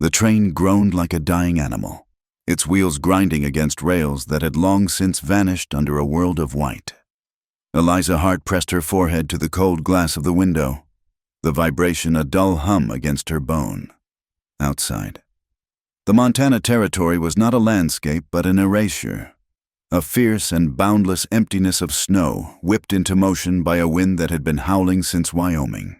The train groaned like a dying animal, its wheels grinding against rails that had long since vanished under a world of white. Eliza Hart pressed her forehead to the cold glass of the window, the vibration a dull hum against her bone. Outside. The Montana Territory was not a landscape but an erasure, a fierce and boundless emptiness of snow whipped into motion by a wind that had been howling since Wyoming.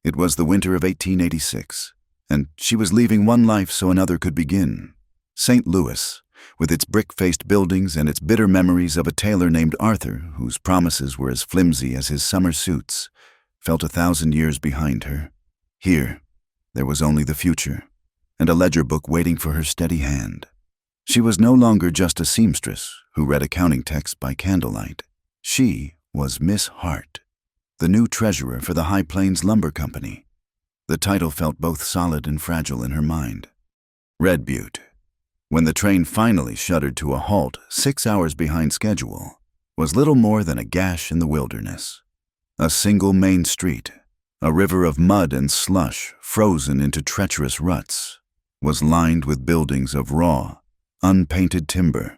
It was the winter of 1886, and she was leaving one life so another could begin. St. Louis, with its brick-faced buildings and its bitter memories of a tailor named Arthur, whose promises were as flimsy as his summer suits, felt 1,000 years behind her. Here, there was only the future, and a ledger book waiting for her steady hand. She was no longer just a seamstress who read accounting texts by candlelight. She was Miss Hart, the new treasurer for the High Plains Lumber Company. The title felt both solid and fragile in her mind. Red Butte. When the train finally shuddered to a halt 6 hours behind schedule, was little more than a gash in the wilderness. A single main street, a river of mud and slush frozen into treacherous ruts, was lined with buildings of raw, unpainted timber.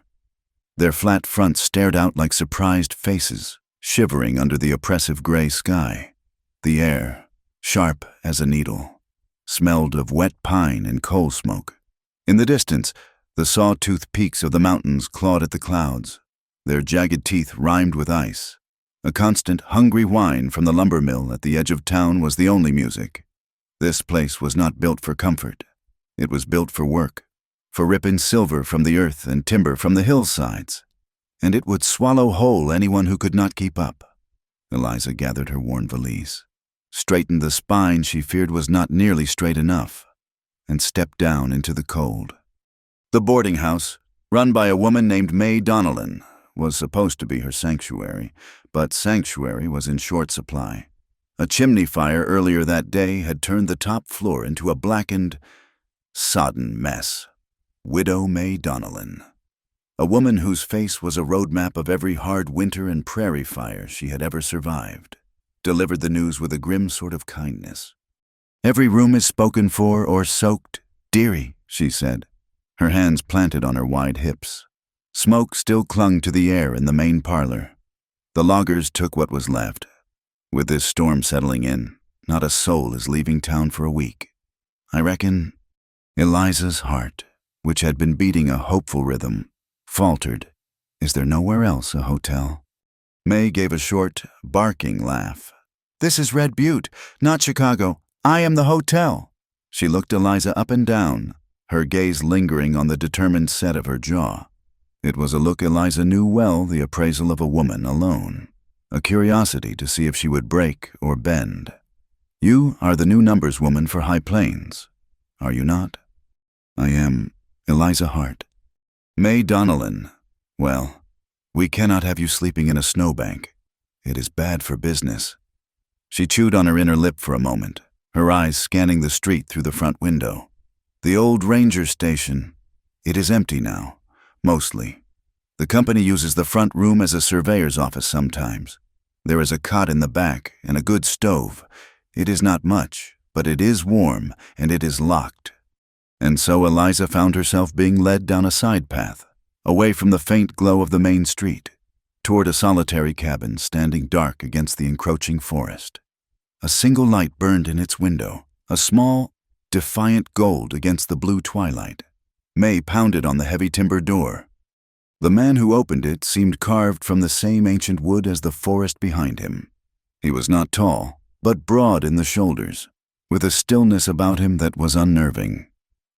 Their flat fronts stared out like surprised faces, shivering under the oppressive gray sky. The air, sharp as a needle, smelled of wet pine and coal smoke. In the distance, the saw-toothed peaks of the mountains clawed at the clouds, their jagged teeth rimed with ice. A constant, hungry whine from the lumber mill at the edge of town was the only music. This place was not built for comfort. It was built for work, for ripping silver from the earth and timber from the hillsides, and it would swallow whole anyone who could not keep up. Eliza gathered her worn valise, straightened the spine she feared was not nearly straight enough, and stepped down into the cold. The boarding house, run by a woman named May Donnellan, was supposed to be her sanctuary, but sanctuary was in short supply. A chimney fire earlier that day had turned the top floor into a blackened, sodden mess. Widow May Donnellan, a woman whose face was a roadmap of every hard winter and prairie fire she had ever survived, delivered the news with a grim sort of kindness. "Every room is spoken for or soaked, dearie," she said, her hands planted on her wide hips. Smoke still clung to the air in the main parlor. The loggers took what was left. With this storm settling in, not a soul is leaving town for a week. I reckon Eliza's heart, which had been beating a hopeful rhythm, faltered. Is there nowhere else a hotel? May gave a short, barking laugh. "This is Red Butte, not Chicago. I am the hotel." She looked Eliza up and down, her gaze lingering on the determined set of her jaw. It was a look Eliza knew well, the appraisal of a woman alone, a curiosity to see if she would break or bend. "You are the new numbers woman for High Plains, are you not?" "I am Eliza Hart." "May Donnellan. Well, we cannot have you sleeping in a snowbank. It is bad for business." She chewed on her inner lip for a moment, her eyes scanning the street through the front window. "The old ranger station. It is empty now, mostly. The company uses the front room as a surveyor's office sometimes. There is a cot in the back and a good stove. It is not much, but it is warm and it is locked." And so Eliza found herself being led down a side path, away from the faint glow of the main street, toward a solitary cabin standing dark against the encroaching forest. A single light burned in its window, a small, defiant gold against the blue twilight. May pounded on the heavy timber door. The man who opened it seemed carved from the same ancient wood as the forest behind him. He was not tall, but broad in the shoulders, with a stillness about him that was unnerving.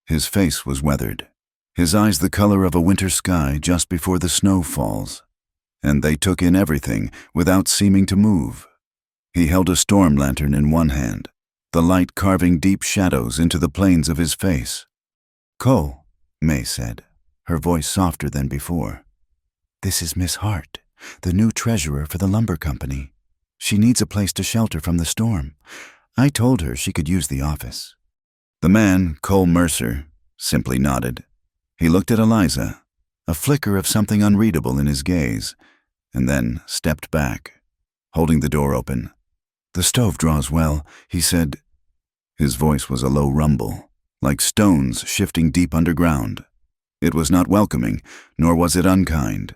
His face was weathered, his eyes the color of a winter sky just before the snow falls, and they took in everything without seeming to move. He held a storm lantern in one hand, the light carving deep shadows into the planes of his face. "Cole," May said, her voice softer than before. "This is Miss Hart, the new treasurer for the lumber company. She needs a place to shelter from the storm. I told her she could use the office." The man, Cole Mercer, simply nodded. He looked at Eliza, a flicker of something unreadable in his gaze, and then stepped back, holding the door open. "The stove draws well," he said. His voice was a low rumble, like stones shifting deep underground. It was not welcoming, nor was it unkind.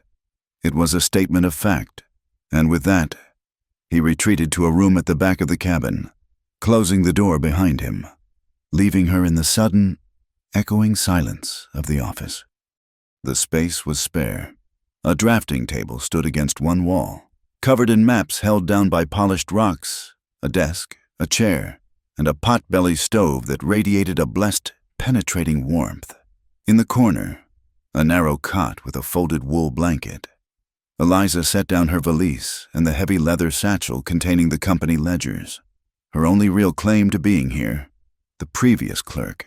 It was a statement of fact, and with that, he retreated to a room at the back of the cabin, closing the door behind him, leaving her in the sudden, echoing silence of the office. The space was spare. A drafting table stood against one wall, covered in maps held down by polished rocks, a desk, a chair, and a pot-belly stove that radiated a blessed, penetrating warmth. In the corner, a narrow cot with a folded wool blanket. Eliza set down her valise and the heavy leather satchel containing the company ledgers. Her only real claim to being here, the previous clerk,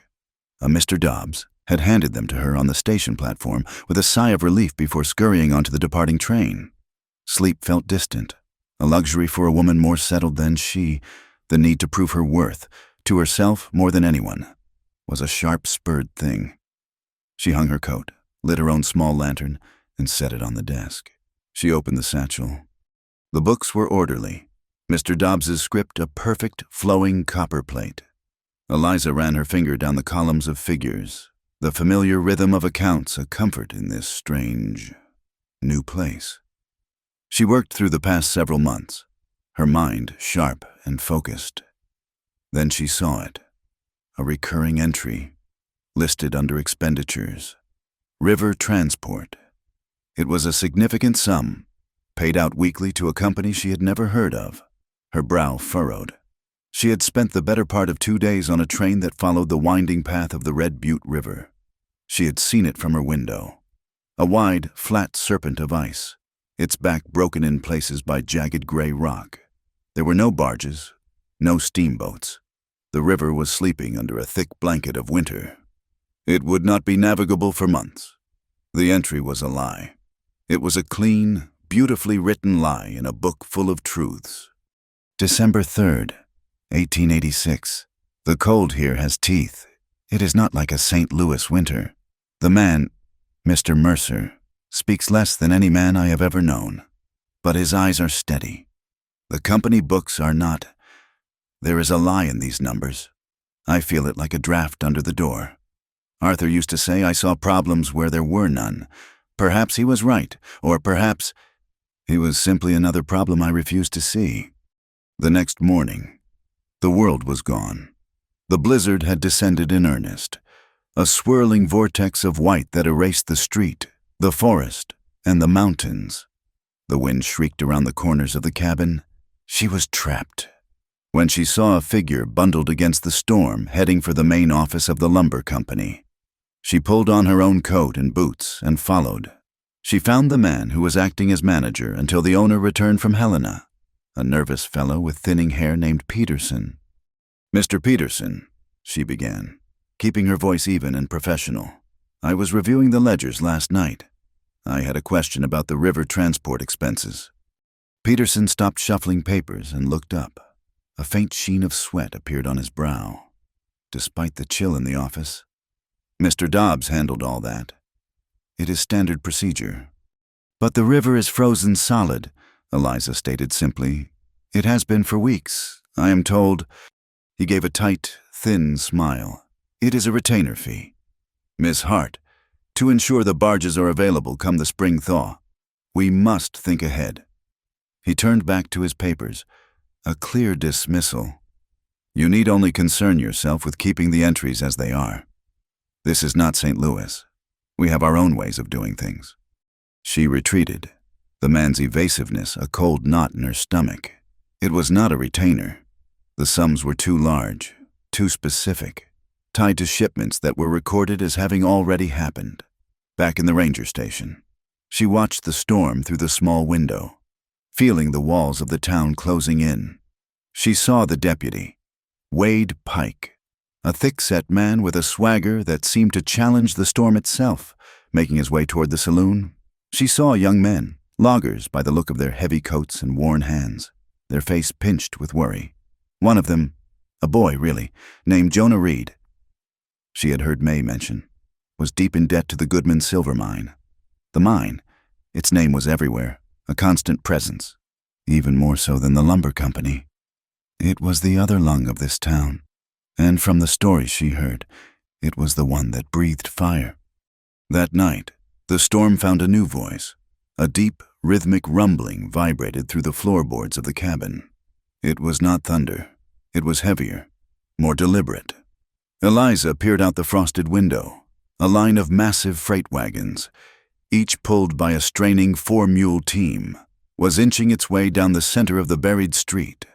a Mr. Dobbs, had handed them to her on the station platform with a sigh of relief before scurrying onto the departing train. Sleep felt distant, a luxury for a woman more settled than she. The need to prove her worth, to herself more than anyone, was a sharp-spurred thing. She hung her coat, lit her own small lantern, and set it on the desk. She opened the satchel. The books were orderly, Mr. Dobbs's script a perfect, flowing copper plate. Eliza ran her finger down the columns of figures, the familiar rhythm of accounts a comfort in this strange, new place. She worked through the past several months, her mind sharp and focused. Then she saw it, a recurring entry, listed under expenditures, river transport. It was a significant sum, paid out weekly to a company she had never heard of. Her brow furrowed. She had spent the better part of 2 days on a train that followed the winding path of the Red Butte River. She had seen it from her window, a wide, flat serpent of ice, its back broken in places by jagged gray rock. There were no barges, no steamboats. The river was sleeping under a thick blanket of winter. It would not be navigable for months. The entry was a lie. It was a clean, beautifully written lie in a book full of truths. December 3rd, 1886. The cold here has teeth. It is not like a St. Louis winter. The man, Mr. Mercer, speaks less than any man I have ever known, but his eyes are steady. The company books are not. There is a lie in these numbers. I feel it like a draft under the door. Arthur used to say I saw problems where there were none. Perhaps he was right, or perhaps he was simply another problem I refused to see. The next morning, the world was gone. The blizzard had descended in earnest, a swirling vortex of white that erased the street, the forest, and the mountains. The wind shrieked around the corners of the cabin. She was trapped. When she saw a figure bundled against the storm heading for the main office of the lumber company, she pulled on her own coat and boots and followed. She found the man who was acting as manager until the owner returned from Helena, a nervous fellow with thinning hair named Peterson. "Mr. Peterson," she began, keeping her voice even and professional. "I was reviewing the ledgers last night. I had a question about the river transport expenses." Peterson stopped shuffling papers and looked up. A faint sheen of sweat appeared on his brow, despite the chill in the office. "Mr. Dobbs handled all that. It is standard procedure." "But the river is frozen solid," Eliza stated simply. "It has been for weeks. I am told." He gave a tight, thin smile. "It is a retainer fee. Miss Hart, to ensure the barges are available come the spring thaw. We must think ahead." He turned back to his papers, a clear dismissal. "You need only concern yourself with keeping the entries as they are. This is not St. Louis. We have our own ways of doing things." She retreated, the man's evasiveness a cold knot in her stomach. It was not a retainer. The sums were too large, too specific, tied to shipments that were recorded as having already happened. Back in the ranger station, she watched the storm through the small window, feeling the walls of the town closing in. She saw the deputy, Wade Pike, a thick-set man with a swagger that seemed to challenge the storm itself, making his way toward the saloon. She saw young men, loggers by the look of their heavy coats and worn hands, their face pinched with worry. One of them, a boy really, named Jonah Reed, she had heard May mention, was deep in debt to the Goodman silver mine. The mine, its name was everywhere, a constant presence, even more so than the lumber company. It was the other lung of this town, and from the stories she heard, It was the one that breathed fire. That night, the storm found a new voice. A deep, rhythmic rumbling vibrated through the floorboards of the cabin. It was not thunder. It was heavier, more deliberate. Eliza peered out the frosted window. A line of massive freight wagons, each pulled by a straining 4-mule team, was inching its way down the center of the buried street.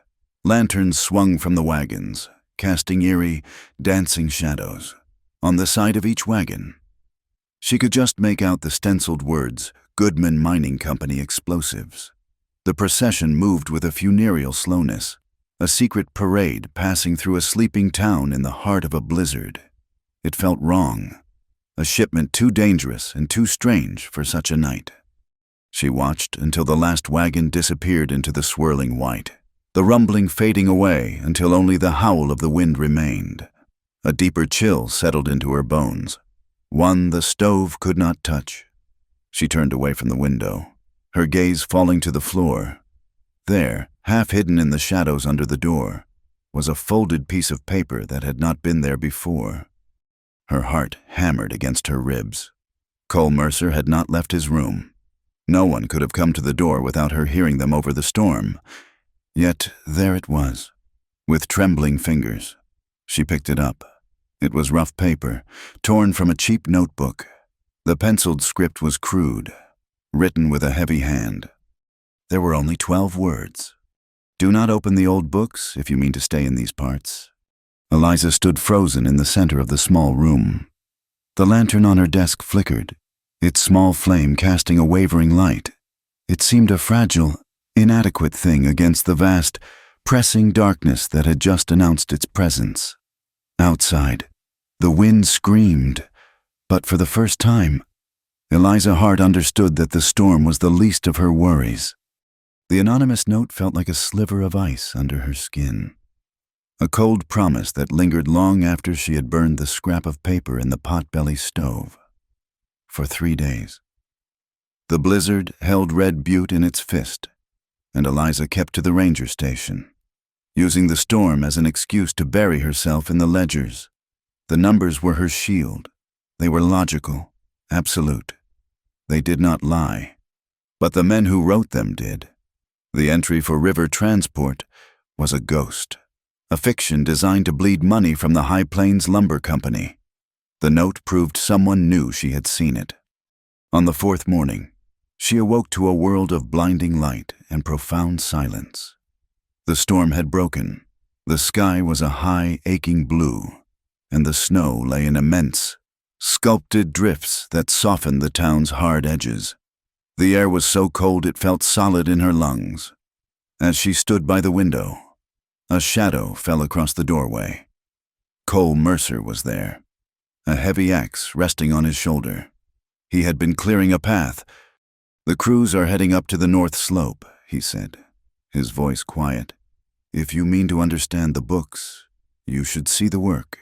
Lanterns swung from the wagons, casting eerie, dancing shadows. On the side of each wagon, she could just make out the stenciled words, Goodman Mining Company Explosives. The procession moved with a funereal slowness, a secret parade passing through a sleeping town in the heart of a blizzard. It felt wrong, a shipment too dangerous and too strange for such a night. She watched until the last wagon disappeared into the swirling white, the rumbling fading away until only the howl of the wind remained. A deeper chill settled into her bones, one the stove could not touch. She turned away from the window, her gaze falling to the floor. There, half hidden in the shadows under the door, was a folded piece of paper that had not been there before. Her heart hammered against her ribs. Cole Mercer had not left his room. No one could have come to the door without her hearing them over the storm. Yet there it was, with trembling fingers. She picked it up. It was rough paper, torn from a cheap notebook. The penciled script was crude, written with a heavy hand. There were only 12 words. "Do not open the old books if you mean to stay in these parts." Eliza stood frozen in the center of the small room. The lantern on her desk flickered, its small flame casting a wavering light. It seemed a fragile, inadequate thing against the vast, pressing darkness that had just announced its presence. Outside, the wind screamed, but for the first time, Eliza Hart understood that the storm was the least of her worries. The anonymous note felt like a sliver of ice under her skin, a cold promise that lingered long after she had burned the scrap of paper in the potbelly stove. For 3 days. The blizzard held Red Butte in its fist, and Eliza kept to the ranger station, using the storm as an excuse to bury herself in the ledgers. The numbers were her shield. They were logical, absolute. They did not lie. But the men who wrote them did. The entry for river transport was a ghost, a fiction designed to bleed money from the High Plains Lumber Company. The note proved someone knew she had seen it. On the 4th morning, she awoke to a world of blinding light and profound silence. The storm had broken. The sky was a high, aching blue, and the snow lay in immense, sculpted drifts that softened the town's hard edges. The air was so cold it felt solid in her lungs. As she stood by the window, a shadow fell across the doorway. Cole Mercer was there, a heavy axe resting on his shoulder. He had been clearing a path. "The crews are heading up to the north slope," he said, his voice quiet. "If you mean to understand the books, you should see the work."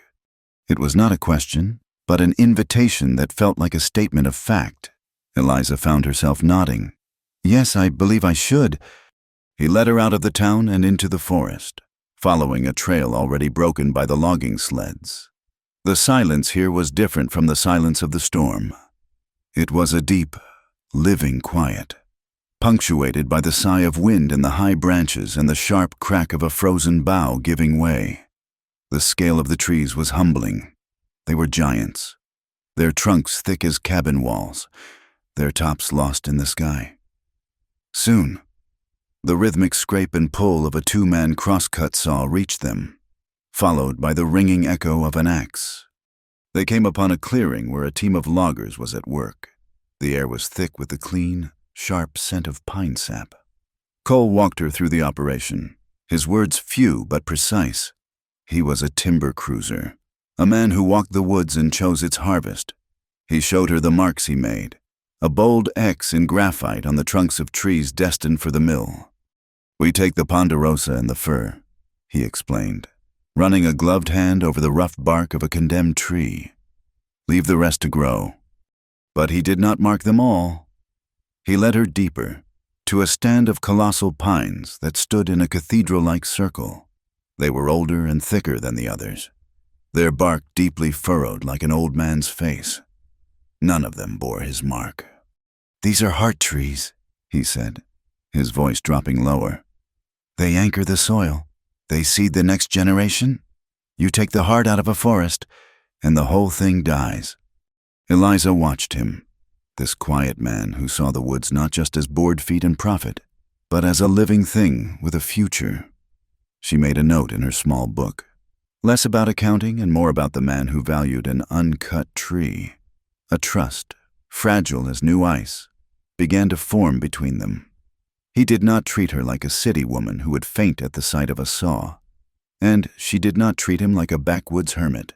It was not a question, but an invitation that felt like a statement of fact. Eliza found herself nodding. "Yes, I believe I should." He led her out of the town and into the forest, following a trail already broken by the logging sleds. The silence here was different from the silence of the storm. It was a deep, living quiet, punctuated by the sigh of wind in the high branches and the sharp crack of a frozen bough giving way. The scale of the trees was humbling. They were giants, their trunks thick as cabin walls, their tops lost in the sky. Soon, the rhythmic scrape and pull of a 2-man crosscut saw reached them, followed by the ringing echo of an axe. They came upon a clearing where a team of loggers was at work. The air was thick with the clean, sharp scent of pine sap. Cole walked her through the operation, his words few but precise. He was a timber cruiser, a man who walked the woods and chose its harvest. He showed her the marks he made, a bold X in graphite on the trunks of trees destined for the mill. "We take the ponderosa and the fir," he explained, running a gloved hand over the rough bark of a condemned tree. "Leave the rest to grow." But he did not mark them all. He led her deeper, to a stand of colossal pines that stood in a cathedral-like circle. They were older and thicker than the others. their bark deeply furrowed like an old man's face. None of them bore his mark. "These are heart trees," he said, his voice dropping lower. "They anchor the soil. They seed the next generation. You take the heart out of a forest, and the whole thing dies." Eliza watched him, this quiet man who saw the woods not just as board feet and profit, but as a living thing with a future. She made a note in her small book, less about accounting and more about the man who valued an uncut tree. A trust, fragile as new ice, began to form between them. He did not treat her like a city woman who would faint at the sight of a saw, and she did not treat him like a backwoods hermit.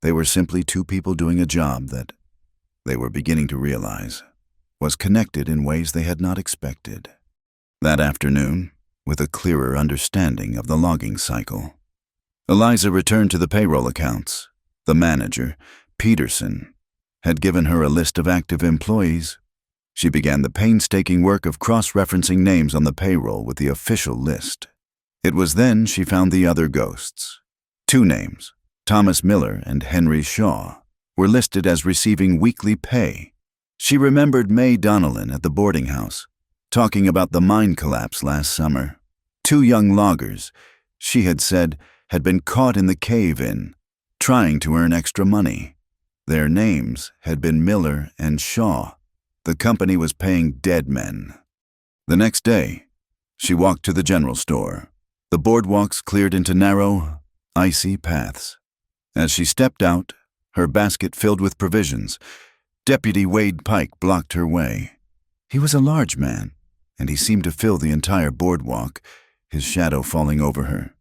They were simply two people doing a job that, they were beginning to realize, was connected in ways they had not expected. That afternoon, with a clearer understanding of the logging cycle, Eliza returned to the payroll accounts. The manager, Peterson, had given her a list of active employees. She began the painstaking work of cross-referencing names on the payroll with the official list. It was then she found the other ghosts. Two names, Thomas Miller and Henry Shaw, were listed as receiving weekly pay. She remembered May Donnellan at the boarding house, talking about the mine collapse last summer. Two young loggers, she had said, had been caught in the cave-in, trying to earn extra money. Their names had been Miller and Shaw. The company was paying dead men. The next day, she walked to the general store. The boardwalks cleared into narrow, icy paths. As she stepped out, her basket filled with provisions, Deputy Wade Pike blocked her way. He was a large man, and he seemed to fill the entire boardwalk, his shadow falling over her.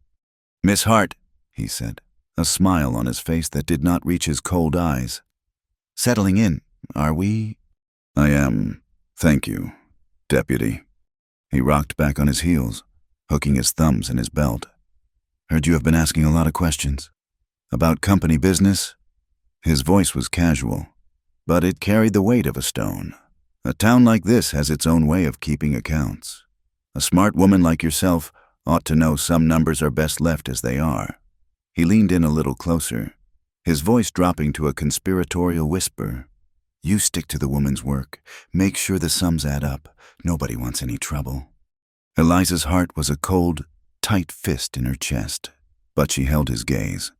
"Miss Hart," he said, a smile on his face that did not reach his cold eyes. "Settling in, are we?" "I am, thank you, Deputy." He rocked back on his heels, hooking his thumbs in his belt. "Heard you have been asking a lot of questions. About company business?" His voice was casual, but it carried the weight of a stone. "A town like this has its own way of keeping accounts. A smart woman like yourself ought to know some numbers are best left as they are." He leaned in a little closer, his voice dropping to a conspiratorial whisper. "You stick to the woman's work. Make sure the sums add up. Nobody wants any trouble." Eliza's heart was a cold, tight fist in her chest, but she held his gaze.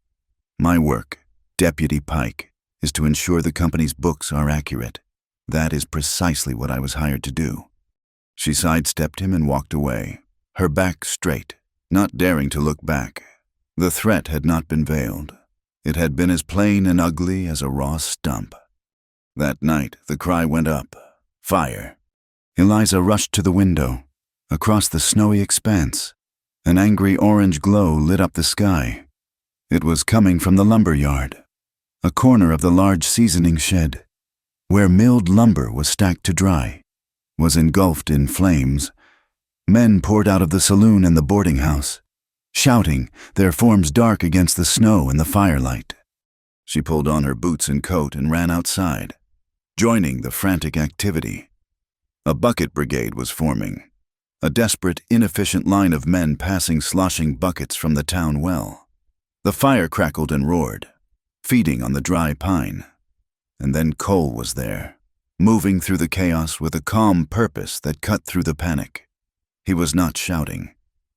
"My work, Deputy Pike, is to ensure the company's books are accurate. That is precisely what I was hired to do." She sidestepped him and walked away, her back straight, not daring to look back. The threat had not been veiled. It had been as plain and ugly as a raw stump. That night, the cry went up, "Fire!" Eliza rushed to the window. Across the snowy expanse, an angry orange glow lit up the sky. It was coming from the lumber yard, a corner of the large seasoning shed, where milled lumber was stacked to dry, was engulfed in flames. Men poured out of the saloon and the boarding house, shouting, their forms dark against the snow and the firelight. She pulled on her boots and coat and ran outside, joining the frantic activity. A bucket brigade was forming, a desperate, inefficient line of men passing sloshing buckets from the town well. The fire crackled and roared, feeding on the dry pine. And then Cole was there, moving through the chaos with a calm purpose that cut through the panic. He was not shouting.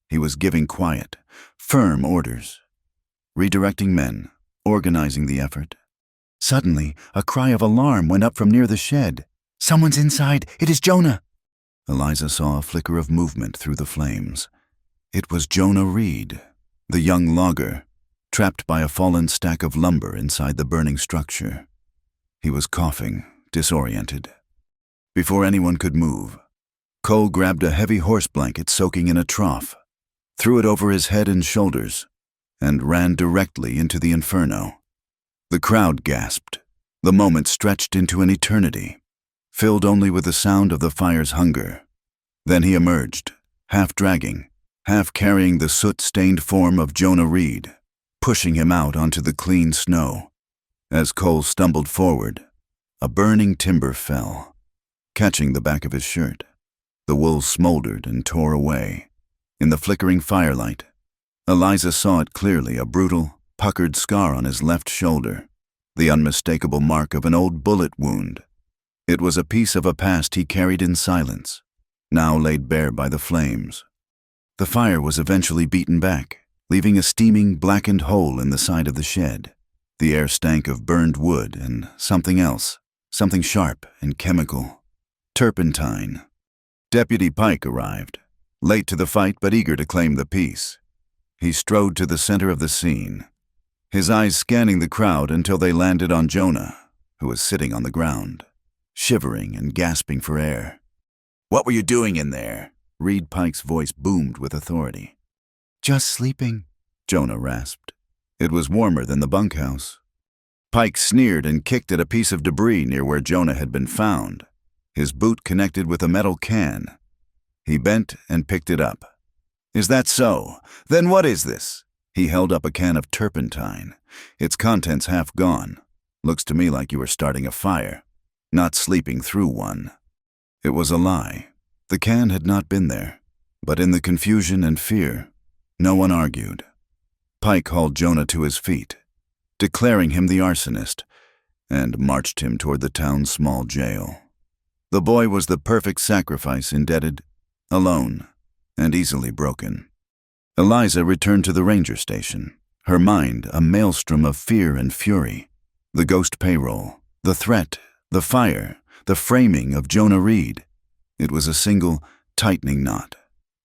He was giving quiet, firm orders, redirecting men, organizing the effort. Suddenly, a cry of alarm went up from near the shed. "Someone's inside! It is Jonah!" Eliza saw a flicker of movement through the flames. It was Jonah Reed, the young logger, trapped by a fallen stack of lumber inside the burning structure. He was coughing, disoriented. Before anyone could move, Cole grabbed a heavy horse blanket soaking in a trough, threw it over his head and shoulders, and ran directly into the inferno. The crowd gasped. The moment stretched into an eternity, filled only with the sound of the fire's hunger. Then he emerged, half dragging, half carrying the soot-stained form of Jonah Reed, pushing him out onto the clean snow. As Cole stumbled forward, a burning timber fell, catching the back of his shirt. The wool smoldered and tore away. In the flickering firelight, Eliza saw it clearly, a brutal, puckered scar on his left shoulder, the unmistakable mark of an old bullet wound. It was a piece of a past he carried in silence, now laid bare by the flames. The fire was eventually beaten back, leaving a steaming, blackened hole in the side of the shed. The air stank of burned wood and something else, something sharp and chemical. Turpentine. Deputy Pike arrived, late to the fight but eager to claim the peace. He strode to the center of the scene, his eyes scanning the crowd until they landed on Jonah, who was sitting on the ground, shivering and gasping for air. "What were you doing in there?" Reed Pike's voice boomed with authority. "Just sleeping," Jonah rasped. It was warmer than the bunkhouse. Pike sneered and kicked at a piece of debris near where Jonah had been found. His boot connected with a metal can. He bent and picked it up. "Is that so? Then what is this?" He held up a can of turpentine, its contents half gone. "Looks to me like you were starting a fire, not sleeping through one." It was a lie. The can had not been there, but in the confusion and fear, no one argued. Pike hauled Jonah to his feet, declaring him the arsonist, and marched him toward the town's small jail. The boy was the perfect sacrifice, indebted, alone, and easily broken. Eliza returned to the ranger station, her mind a maelstrom of fear and fury. The ghost payroll, the threat, the fire, the framing of Jonah Reed. It was a single, tightening knot.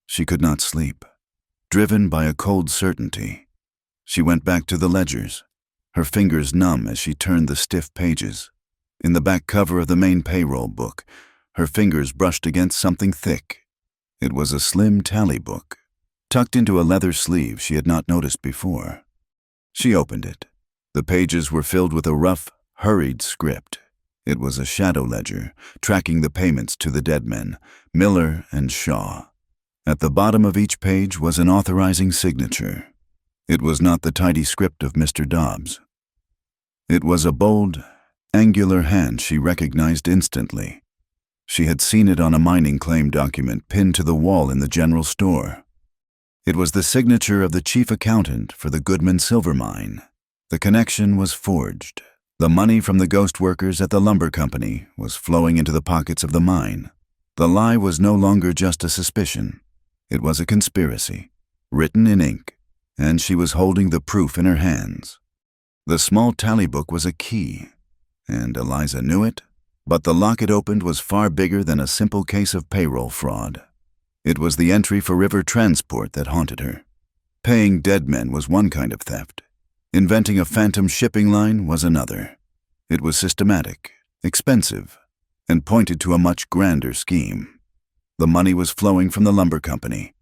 She could not sleep, driven by a cold certainty. She went back to the ledgers, her fingers numb as she turned the stiff pages. In the back cover of the main payroll book, her fingers brushed against something thick. It was a slim tally book, tucked into a leather sleeve she had not noticed before. She opened it. The pages were filled with a rough, hurried script. It was a shadow ledger, tracking the payments to the dead men, Miller and Shaw. At the bottom of each page was an authorizing signature. It was not the tidy script of Mr. Dobbs. It was a bold, angular hand she recognized instantly. She had seen it on a mining claim document pinned to the wall in the general store. It was the signature of the chief accountant for the Goodman Silver Mine. The connection was forged. The money from the ghost workers at the lumber company was flowing into the pockets of the mine. The lie was no longer just a suspicion. It was a conspiracy, written in ink, and she was holding the proof in her hands. The small tally book was a key, and Eliza knew it, but the lock it opened was far bigger than a simple case of payroll fraud. It was the entry for river transport that haunted her. Paying dead men was one kind of theft. Inventing a phantom shipping line was another. It was systematic, expensive, and pointed to a much grander scheme. The money was flowing from the lumber company,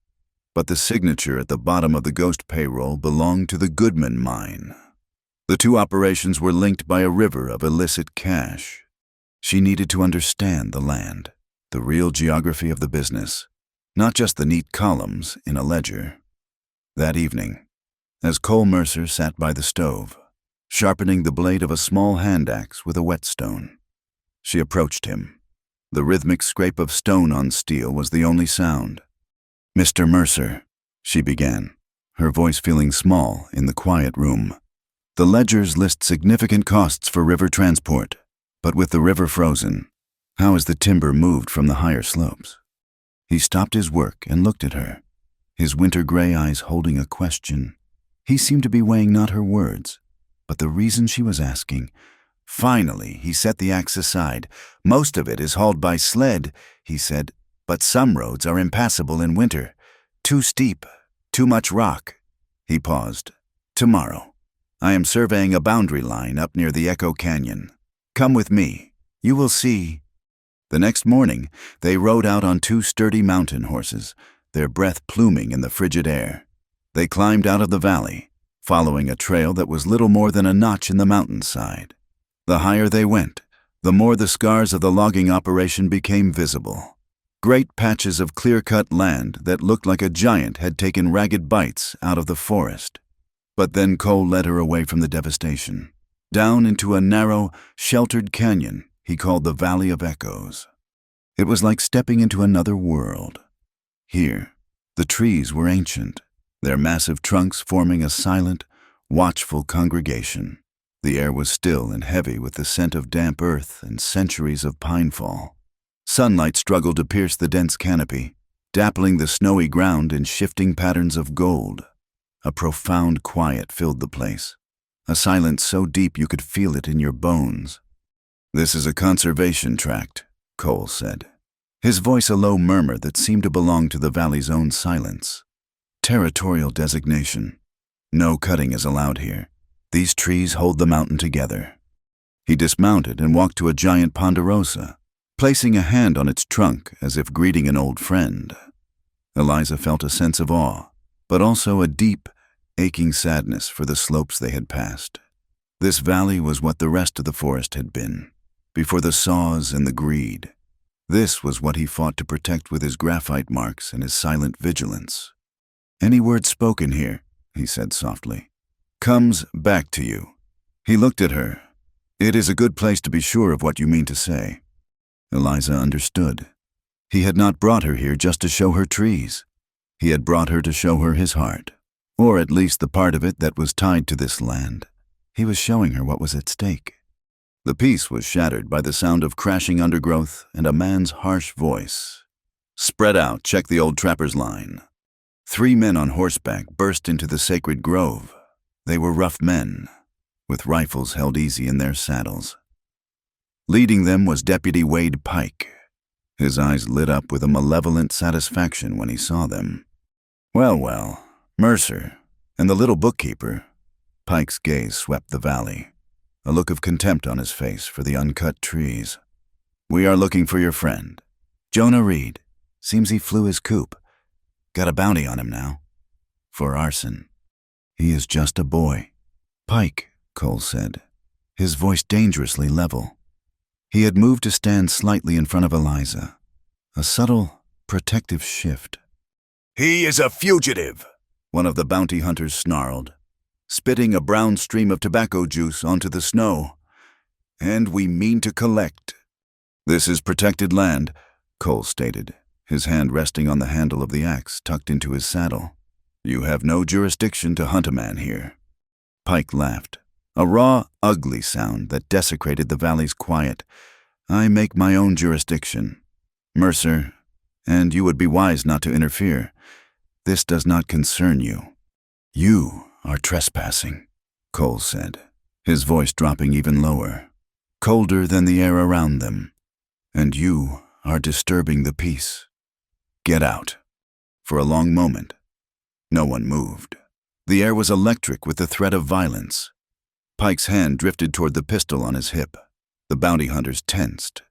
but the signature at the bottom of the ghost payroll belonged to the Goodman mine. The two operations were linked by a river of illicit cash. She needed to understand the land, the real geography of the business, not just the neat columns in a ledger. That evening, as Cole Mercer sat by the stove, sharpening the blade of a small hand axe with a whetstone, she approached him. The rhythmic scrape of stone on steel was the only sound. "Mr. Mercer," she began, her voice feeling small in the quiet room. "The ledgers list significant costs for river transport, but with the river frozen, how is the timber moved from the higher slopes?" He stopped his work and looked at her, his winter gray eyes holding a question. He seemed to be weighing not her words, but the reason she was asking. Finally, he set the axe aside. "Most of it is hauled by sled," he said, "but some roads are impassable in winter. Too steep, too much rock." He paused. "Tomorrow, I am surveying a boundary line up near the Echo Canyon. Come with me. You will see." The next morning, they rode out on two sturdy mountain horses, their breath pluming in the frigid air. They climbed out of the valley, following a trail that was little more than a notch in the mountainside. The higher they went, the more the scars of the logging operation became visible. Great patches of clear-cut land that looked like a giant had taken ragged bites out of the forest. But then Cole led her away from the devastation, down into a narrow, sheltered canyon he called the Valley of Echoes. It was like stepping into another world. Here, the trees were ancient, their massive trunks forming a silent, watchful congregation. The air was still and heavy with the scent of damp earth and centuries of pinefall. Sunlight struggled to pierce the dense canopy, dappling the snowy ground in shifting patterns of gold. A profound quiet filled the place, a silence so deep you could feel it in your bones. "This is a conservation tract," Cole said, his voice a low murmur that seemed to belong to the valley's own silence. "Territorial designation. No cutting is allowed here. These trees hold the mountain together." He dismounted and walked to a giant ponderosa, placing a hand on its trunk as if greeting an old friend. Eliza felt a sense of awe, but also a deep, aching sadness for the slopes they had passed. This valley was what the rest of the forest had been, before the saws and the greed. This was what he fought to protect with his graphite marks and his silent vigilance. "Any word spoken here," he said softly, "comes back to you." He looked at her. "It is a good place to be sure of what you mean to say." Eliza understood. He had not brought her here just to show her trees. He had brought her to show her his heart, or at least the part of it that was tied to this land. He was showing her what was at stake. The peace was shattered by the sound of crashing undergrowth and a man's harsh voice. "Spread out, check the old trapper's line." 3 men on horseback burst into the sacred grove. They were rough men, with rifles held easy in their saddles. Leading them was Deputy Wade Pike. His eyes lit up with a malevolent satisfaction when he saw them. Well, Mercer and the little bookkeeper." Pike's gaze swept the valley, a look of contempt on his face for the uncut trees. "We are looking for your friend, Jonah Reed. Seems he flew his coop. Got a bounty on him now. For arson. He is just a boy." "Pike," Cole said, his voice dangerously level. He had moved to stand slightly in front of Eliza, a subtle, protective shift. "He is a fugitive," one of the bounty hunters snarled, spitting a brown stream of tobacco juice onto the snow. "And we mean to collect." "This is protected land," Cole stated, his hand resting on the handle of the axe tucked into his saddle. "You have no jurisdiction to hunt a man here." Pike laughed, a raw, ugly sound that desecrated the valley's quiet. "I make my own jurisdiction, Mercer, and you would be wise not to interfere. This does not concern you." "You are trespassing," Cole said, his voice dropping even lower, colder than the air around them. "And you are disturbing the peace. Get out." For a long moment, no one moved. The air was electric with the threat of violence. Pike's hand drifted toward the pistol on his hip. The bounty hunters tensed.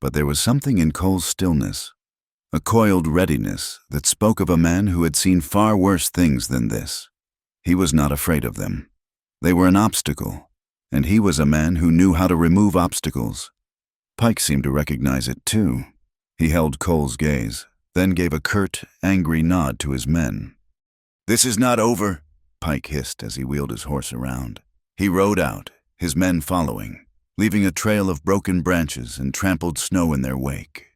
But there was something in Cole's stillness, a coiled readiness that spoke of a man who had seen far worse things than this. He was not afraid of them. They were an obstacle, and he was a man who knew how to remove obstacles. Pike seemed to recognize it too. He held Cole's gaze, then gave a curt, angry nod to his men. "This is not over," Pike hissed as he wheeled his horse around. He rode out, his men following, leaving a trail of broken branches and trampled snow in their wake.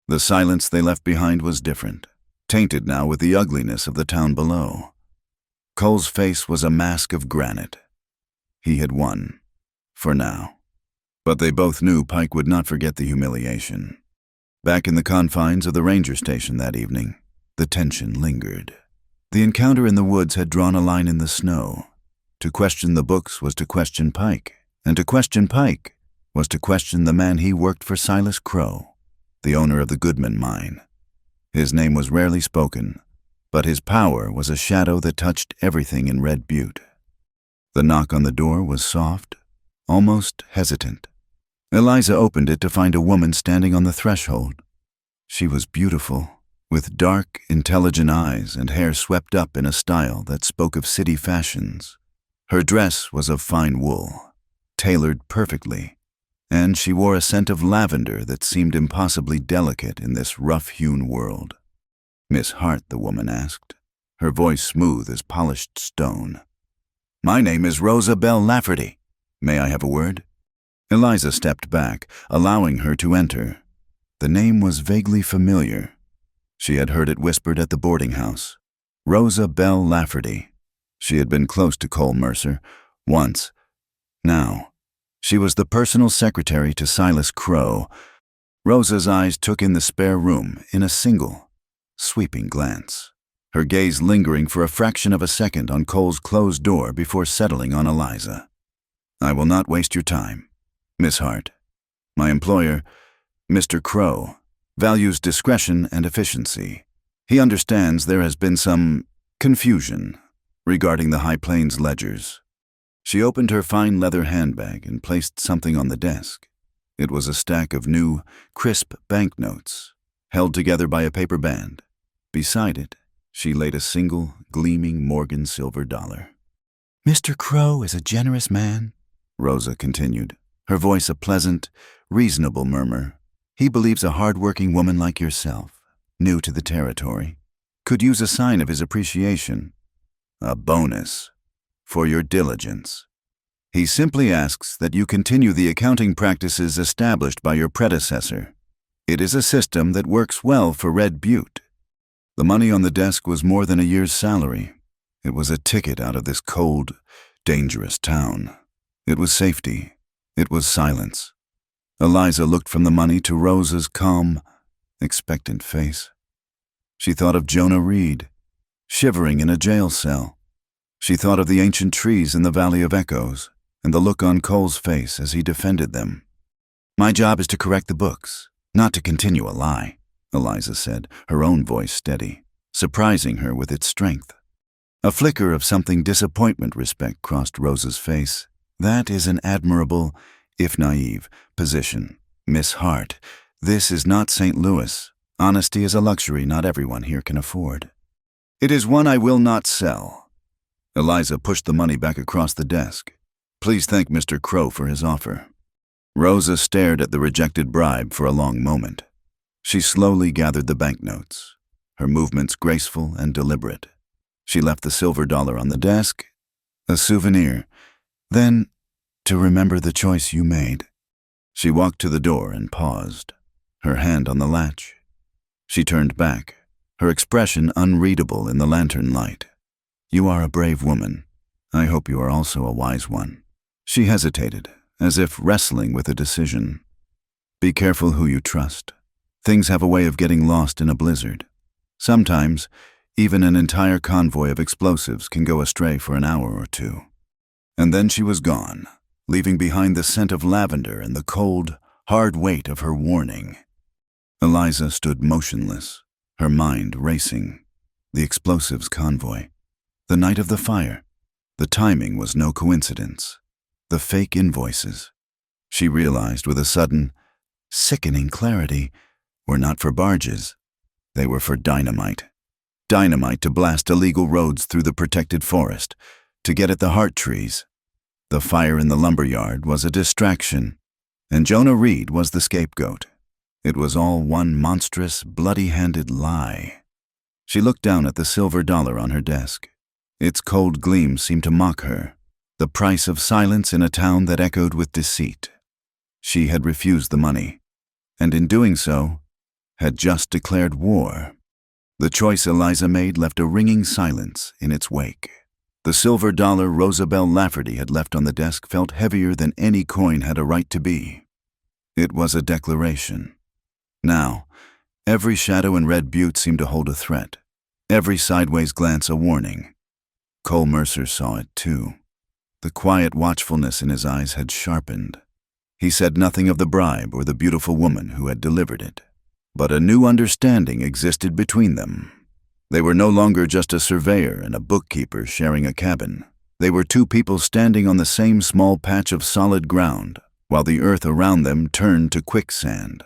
The silence they left behind was different, tainted now with the ugliness of the town below. Cole's face was a mask of granite. He had won, for now. But they both knew Pike would not forget the humiliation. Back in the confines of the ranger station that evening, the tension lingered. The encounter in the woods had drawn a line in the snow. To question the books was to question Pike, and to question Pike was to question the man he worked for, Silas Crow, the owner of the Goodman mine. His name was rarely spoken, but his power was a shadow that touched everything in Red Butte. The knock on the door was soft, almost hesitant. Eliza opened it to find a woman standing on the threshold. She was beautiful, with dark, intelligent eyes and hair swept up in a style that spoke of city fashions. Her dress was of fine wool, tailored perfectly, and she wore a scent of lavender that seemed impossibly delicate in this rough-hewn world. "Miss Hart," the woman asked, her voice smooth as polished stone. "My name is Rosa Belle Lafferty. May I have a word?" Eliza stepped back, allowing her to enter. The name was vaguely familiar. She had heard it whispered at the boarding house. Rosa Belle Lafferty. She had been close to Cole Mercer, once. Now, she was the personal secretary to Silas Crow. Rosa's eyes took in the spare room in a single, sweeping glance, her gaze lingering for a fraction of a second on Cole's closed door before settling on Eliza. "I will not waste your time, Miss Hart. My employer, Mr. Crow, values discretion and efficiency. He understands there has been some confusion regarding the High Plains ledgers." She opened her fine leather handbag and placed something on the desk. It was a stack of new, crisp banknotes, held together by a paper band. Beside it, she laid a single, gleaming Morgan silver dollar. "Mr. Crow is a generous man," Rosa continued, her voice a pleasant, reasonable murmur. "He believes a hard-working woman like yourself, new to the territory, could use a sign of his appreciation, a bonus, for your diligence. He simply asks that you continue the accounting practices established by your predecessor. It is a system that works well for Red Butte." The money on the desk was more than a year's salary. It was a ticket out of this cold, dangerous town. It was safety. It was silence. Eliza looked from the money to Rosa's calm, expectant face. She thought of Jonah Reed, shivering in a jail cell. She thought of the ancient trees in the Valley of Echoes, and the look on Cole's face as he defended them. "My job is to correct the books, not to continue a lie," Eliza said, her own voice steady, surprising her with its strength. A flicker of something disappointment respect crossed Rosa's face. "That is an admirable, if naive, position. Miss Hart, this is not St. Louis. Honesty is a luxury not everyone here can afford." "It is one I will not sell." Eliza pushed the money back across the desk. "Please thank Mr. Crow for his offer." Rosa stared at the rejected bribe for a long moment. She slowly gathered the banknotes, her movements graceful and deliberate. She left the silver dollar on the desk, a souvenir. Then, "To remember the choice you made." She walked to the door and paused, her hand on the latch. She turned back, her expression unreadable in the lantern light. "You are a brave woman. I hope you are also a wise one." She hesitated, as if wrestling with a decision. "Be careful who you trust. Things have a way of getting lost in a blizzard. Sometimes, even an entire convoy of explosives can go astray for an hour or two." And then she was gone, leaving behind the scent of lavender and the cold, hard weight of her warning. Eliza stood motionless, her mind racing. The explosives convoy. The night of the fire. The timing was no coincidence. The fake invoices, she realized with a sudden, sickening clarity, were not for barges. They were for dynamite. Dynamite to blast illegal roads through the protected forest, to get at the heart trees. The fire in the lumberyard was a distraction, and Jonah Reed was the scapegoat. It was all one monstrous, bloody-handed lie. She looked down at the silver dollar on her desk. Its cold gleam seemed to mock her, the price of silence in a town that echoed with deceit. She had refused the money, and in doing so, had just declared war. The choice Eliza made left a ringing silence in its wake. The silver dollar Rosabelle Lafferty had left on the desk felt heavier than any coin had a right to be. It was a declaration. Now, every shadow in Red Butte seemed to hold a threat, every sideways glance a warning. Cole Mercer saw it too. The quiet watchfulness in his eyes had sharpened. He said nothing of the bribe or the beautiful woman who had delivered it. But a new understanding existed between them. They were no longer just a surveyor and a bookkeeper sharing a cabin. They were two people standing on the same small patch of solid ground, while the earth around them turned to quicksand.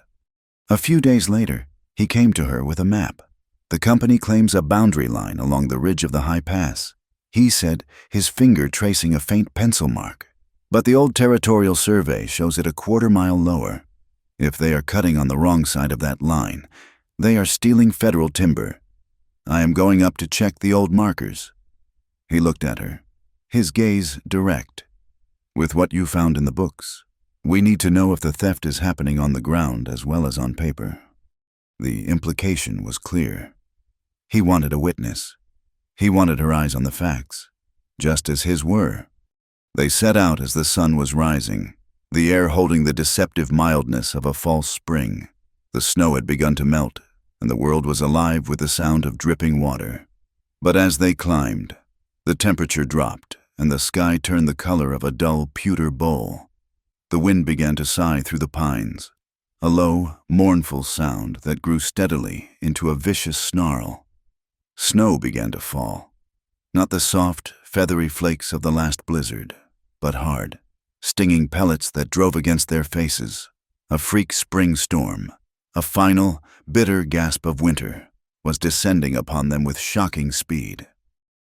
A few days later, he came to her with a map. "The company claims a boundary line along the ridge of the high pass," he said, his finger tracing a faint pencil mark. "But the old territorial survey shows it a quarter-mile lower. If they are cutting on the wrong side of that line, they are stealing federal timber. I am going up to check the old markers." He looked at her, his gaze direct. "With what you found in the books, we need to know if the theft is happening on the ground as well as on paper." The implication was clear. He wanted a witness. He wanted her eyes on the facts. just as his were. They set out as the sun was rising, the air holding the deceptive mildness of a false spring. The snow had begun to melt, and the world was alive with the sound of dripping water. But as they climbed, the temperature dropped, and the sky turned the color of a dull pewter bowl. The wind began to sigh through the pines, a low, mournful sound that grew steadily into a vicious snarl. Snow began to fall, not the soft, feathery flakes of the last blizzard, but hard, stinging pellets that drove against their faces. A freak spring storm, a final, bitter gasp of winter, was descending upon them with shocking speed.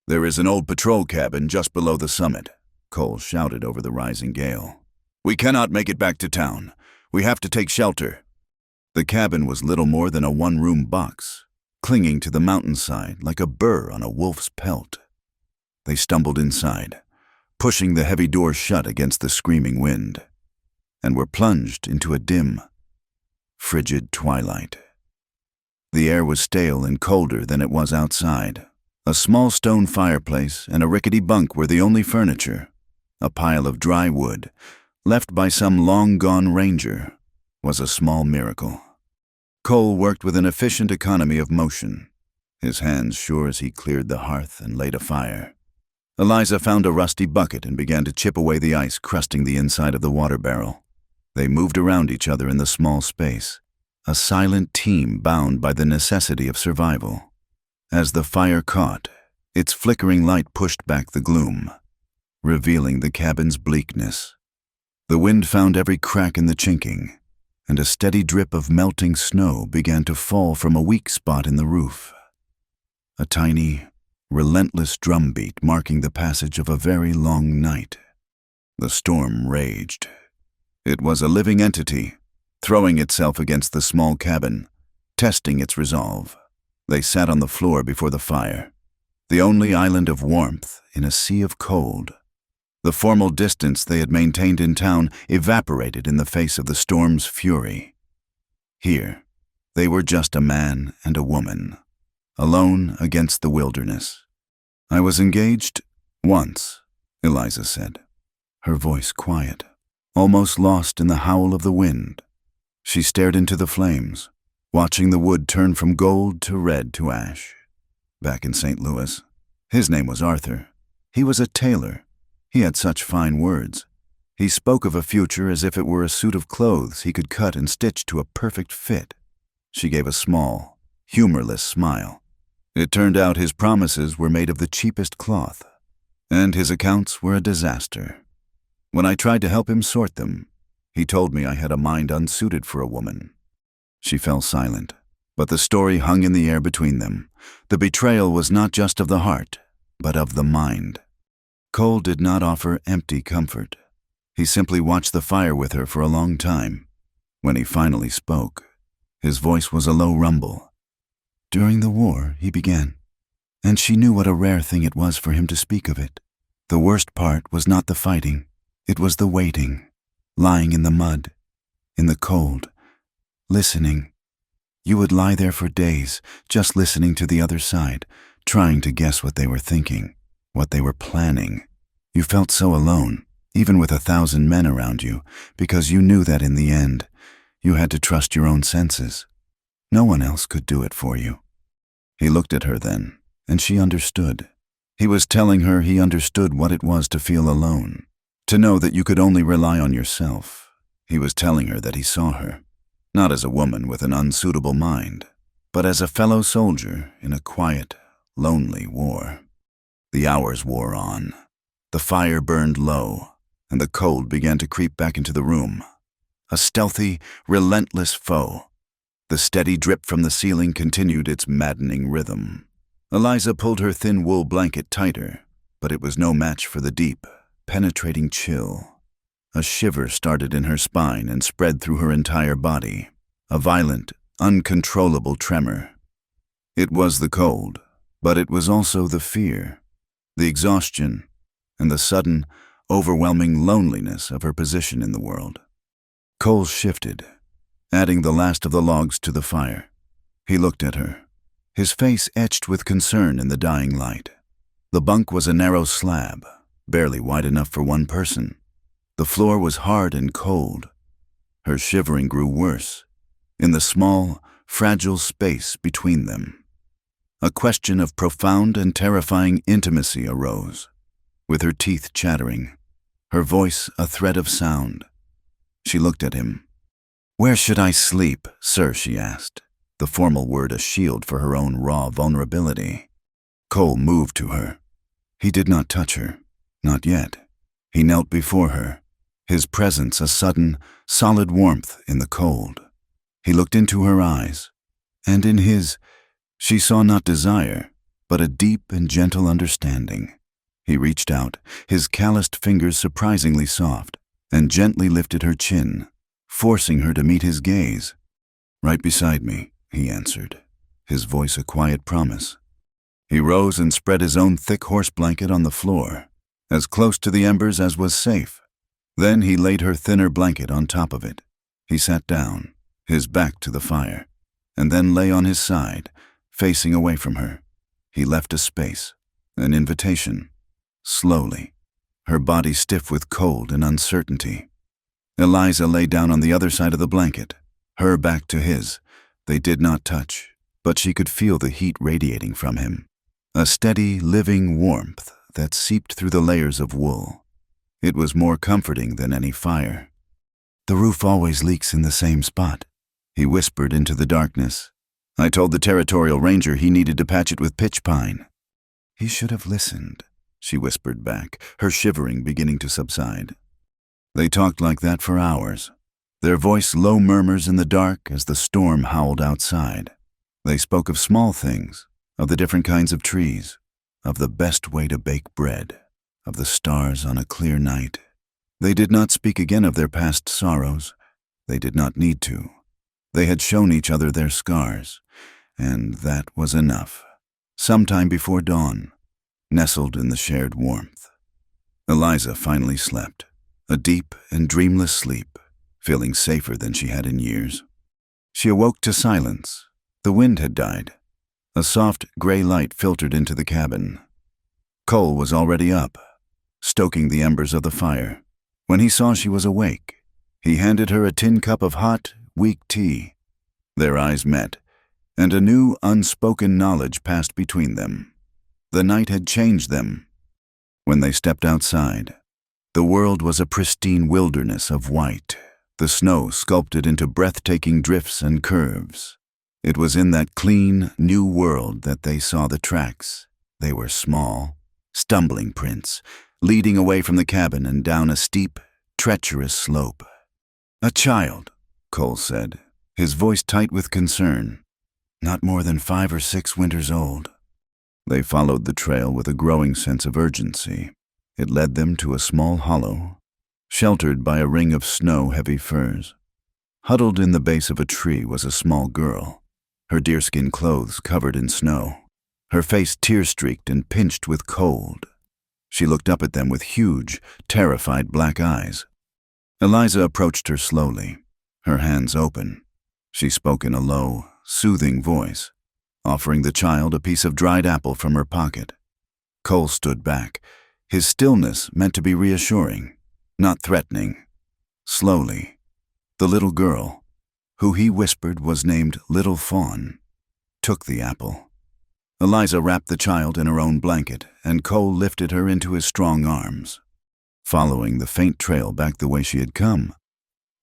"There is an old patrol cabin just below the summit," Cole shouted over the rising gale. "We cannot make it back to town. We have to take shelter." The cabin was little more than a one-room box, clinging to the mountainside like a burr on a wolf's pelt. They stumbled inside, pushing the heavy door shut against the screaming wind, and were plunged into a dim, frigid twilight. The air was stale and colder than it was outside. A small stone fireplace and a rickety bunk were the only furniture. A pile of dry wood, left by some long-gone ranger, was a small miracle. Cole worked with an efficient economy of motion, his hands sure as he cleared the hearth and laid a fire. Eliza found a rusty bucket and began to chip away the ice crusting the inside of the water barrel. They moved around each other in the small space, a silent team bound by the necessity of survival. As the fire caught, its flickering light pushed back the gloom, revealing the cabin's bleakness. The wind found every crack in the chinking, and a steady drip of melting snow began to fall from a weak spot in the roof. A tiny, relentless drumbeat marking the passage of a very long night. The storm raged. It was a living entity, throwing itself against the small cabin, testing its resolve. They sat on the floor before the fire, the only island of warmth in a sea of cold. The formal distance they had maintained in town evaporated in the face of the storm's fury. Here, they were just a man and a woman, alone against the wilderness. "I was engaged once," Eliza said, her voice quiet, almost lost in the howl of the wind. She stared into the flames, watching the wood turn from gold to red to ash. Back in St. Louis, his name was Arthur. He was a tailor. He had such fine words. He spoke of a future as if it were a suit of clothes he could cut and stitch to a perfect fit. She gave a small, humorless smile. It turned out his promises were made of the cheapest cloth, and his accounts were a disaster. When I tried to help him sort them, he told me I had a mind unsuited for a woman. She fell silent, but the story hung in the air between them. The betrayal was not just of the heart, but of the mind. Cole did not offer empty comfort. He simply watched the fire with her for a long time. When he finally spoke, his voice was a low rumble. "During the war," he began, and she knew what a rare thing it was for him to speak of it. "The worst part was not the fighting. It was the waiting, lying in the mud, in the cold, listening. You would lie there for days, just listening to the other side, trying to guess what they were thinking, what they were planning. You felt so alone, even with 1,000 men around you, because you knew that in the end, you had to trust your own senses. No one else could do it for you." He looked at her then, and she understood. He was telling her he understood what it was to feel alone, to know that you could only rely on yourself. He was telling her that he saw her, not as a woman with an unsuitable mind, but as a fellow soldier in a quiet, lonely war. The hours wore on. The fire burned low, and the cold began to creep back into the room. A stealthy, relentless foe. The steady drip from the ceiling continued its maddening rhythm. Eliza pulled her thin wool blanket tighter, but it was no match for the deep, penetrating chill. A shiver started in her spine and spread through her entire body, a violent, uncontrollable tremor. It was the cold, but it was also the fear, the exhaustion, and the sudden, overwhelming loneliness of her position in the world. Cole shifted, adding the last of the logs to the fire. He looked at her, his face etched with concern in the dying light. The bunk was a narrow slab, barely wide enough for one person. The floor was hard and cold. Her shivering grew worse, in the small, fragile space between them. A question of profound and terrifying intimacy arose, with her teeth chattering, her voice a thread of sound. She looked at him. "Where should I sleep, sir?" she asked, the formal word a shield for her own raw vulnerability. Cole moved to her. He did not touch her, not yet. He knelt before her, his presence a sudden, solid warmth in the cold. He looked into her eyes, and in his, she saw not desire, but a deep and gentle understanding. He reached out, his calloused fingers surprisingly soft, and gently lifted her chin, forcing her to meet his gaze. "Right beside me," he answered, his voice a quiet promise. He rose and spread his own thick horse blanket on the floor, as close to the embers as was safe. Then he laid her thinner blanket on top of it. He sat down, his back to the fire, and then lay on his side, facing away from her. He left a space, an invitation, slowly, her body stiff with cold and uncertainty. Eliza lay down on the other side of the blanket, her back to his. They did not touch, but she could feel the heat radiating from him, a steady, living warmth that seeped through the layers of wool. It was more comforting than any fire. "The roof always leaks in the same spot," he whispered into the darkness. "I told the territorial ranger he needed to patch it with pitch pine." "He should have listened," she whispered back, her shivering beginning to subside. They talked like that for hours, their voice low murmurs in the dark as the storm howled outside. They spoke of small things, of the different kinds of trees, of the best way to bake bread, of the stars on a clear night. They did not speak again of their past sorrows. They did not need to. They had shown each other their scars, and that was enough. Sometime before dawn, nestled in the shared warmth, Eliza finally slept, a deep and dreamless sleep, feeling safer than she had in years. She awoke to silence. The wind had died. A soft, gray light filtered into the cabin. Cole was already up, stoking the embers of the fire. When he saw she was awake, he handed her a tin cup of hot, weak tea. Their eyes met, and a new, unspoken knowledge passed between them. The night had changed them. When they stepped outside, the world was a pristine wilderness of white, the snow sculpted into breathtaking drifts and curves. It was in that clean, new world that they saw the tracks. They were small, stumbling prints, leading away from the cabin and down a steep, treacherous slope. "A child," Cole said, his voice tight with concern. "Not more than 5 or 6 winters old." They followed the trail with a growing sense of urgency. It led them to a small hollow, sheltered by a ring of snow-heavy firs. Huddled in the base of a tree was a small girl, her deerskin clothes covered in snow, her face tear-streaked and pinched with cold. She looked up at them with huge, terrified black eyes. Eliza approached her slowly, her hands open. She spoke in a low, soothing voice, offering the child a piece of dried apple from her pocket. Cole stood back, his stillness meant to be reassuring, not threatening. Slowly, the little girl, who he whispered was named Little Fawn, took the apple. Eliza wrapped the child in her own blanket, and Cole lifted her into his strong arms. Following the faint trail back the way she had come,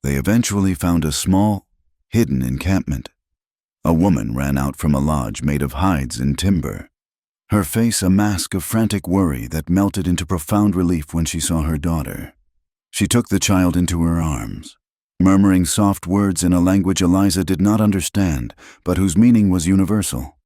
they eventually found a small, hidden encampment. A woman ran out from a lodge made of hides and timber, her face a mask of frantic worry that melted into profound relief when she saw her daughter. She took the child into her arms, murmuring soft words in a language Eliza did not understand, but whose meaning was universal.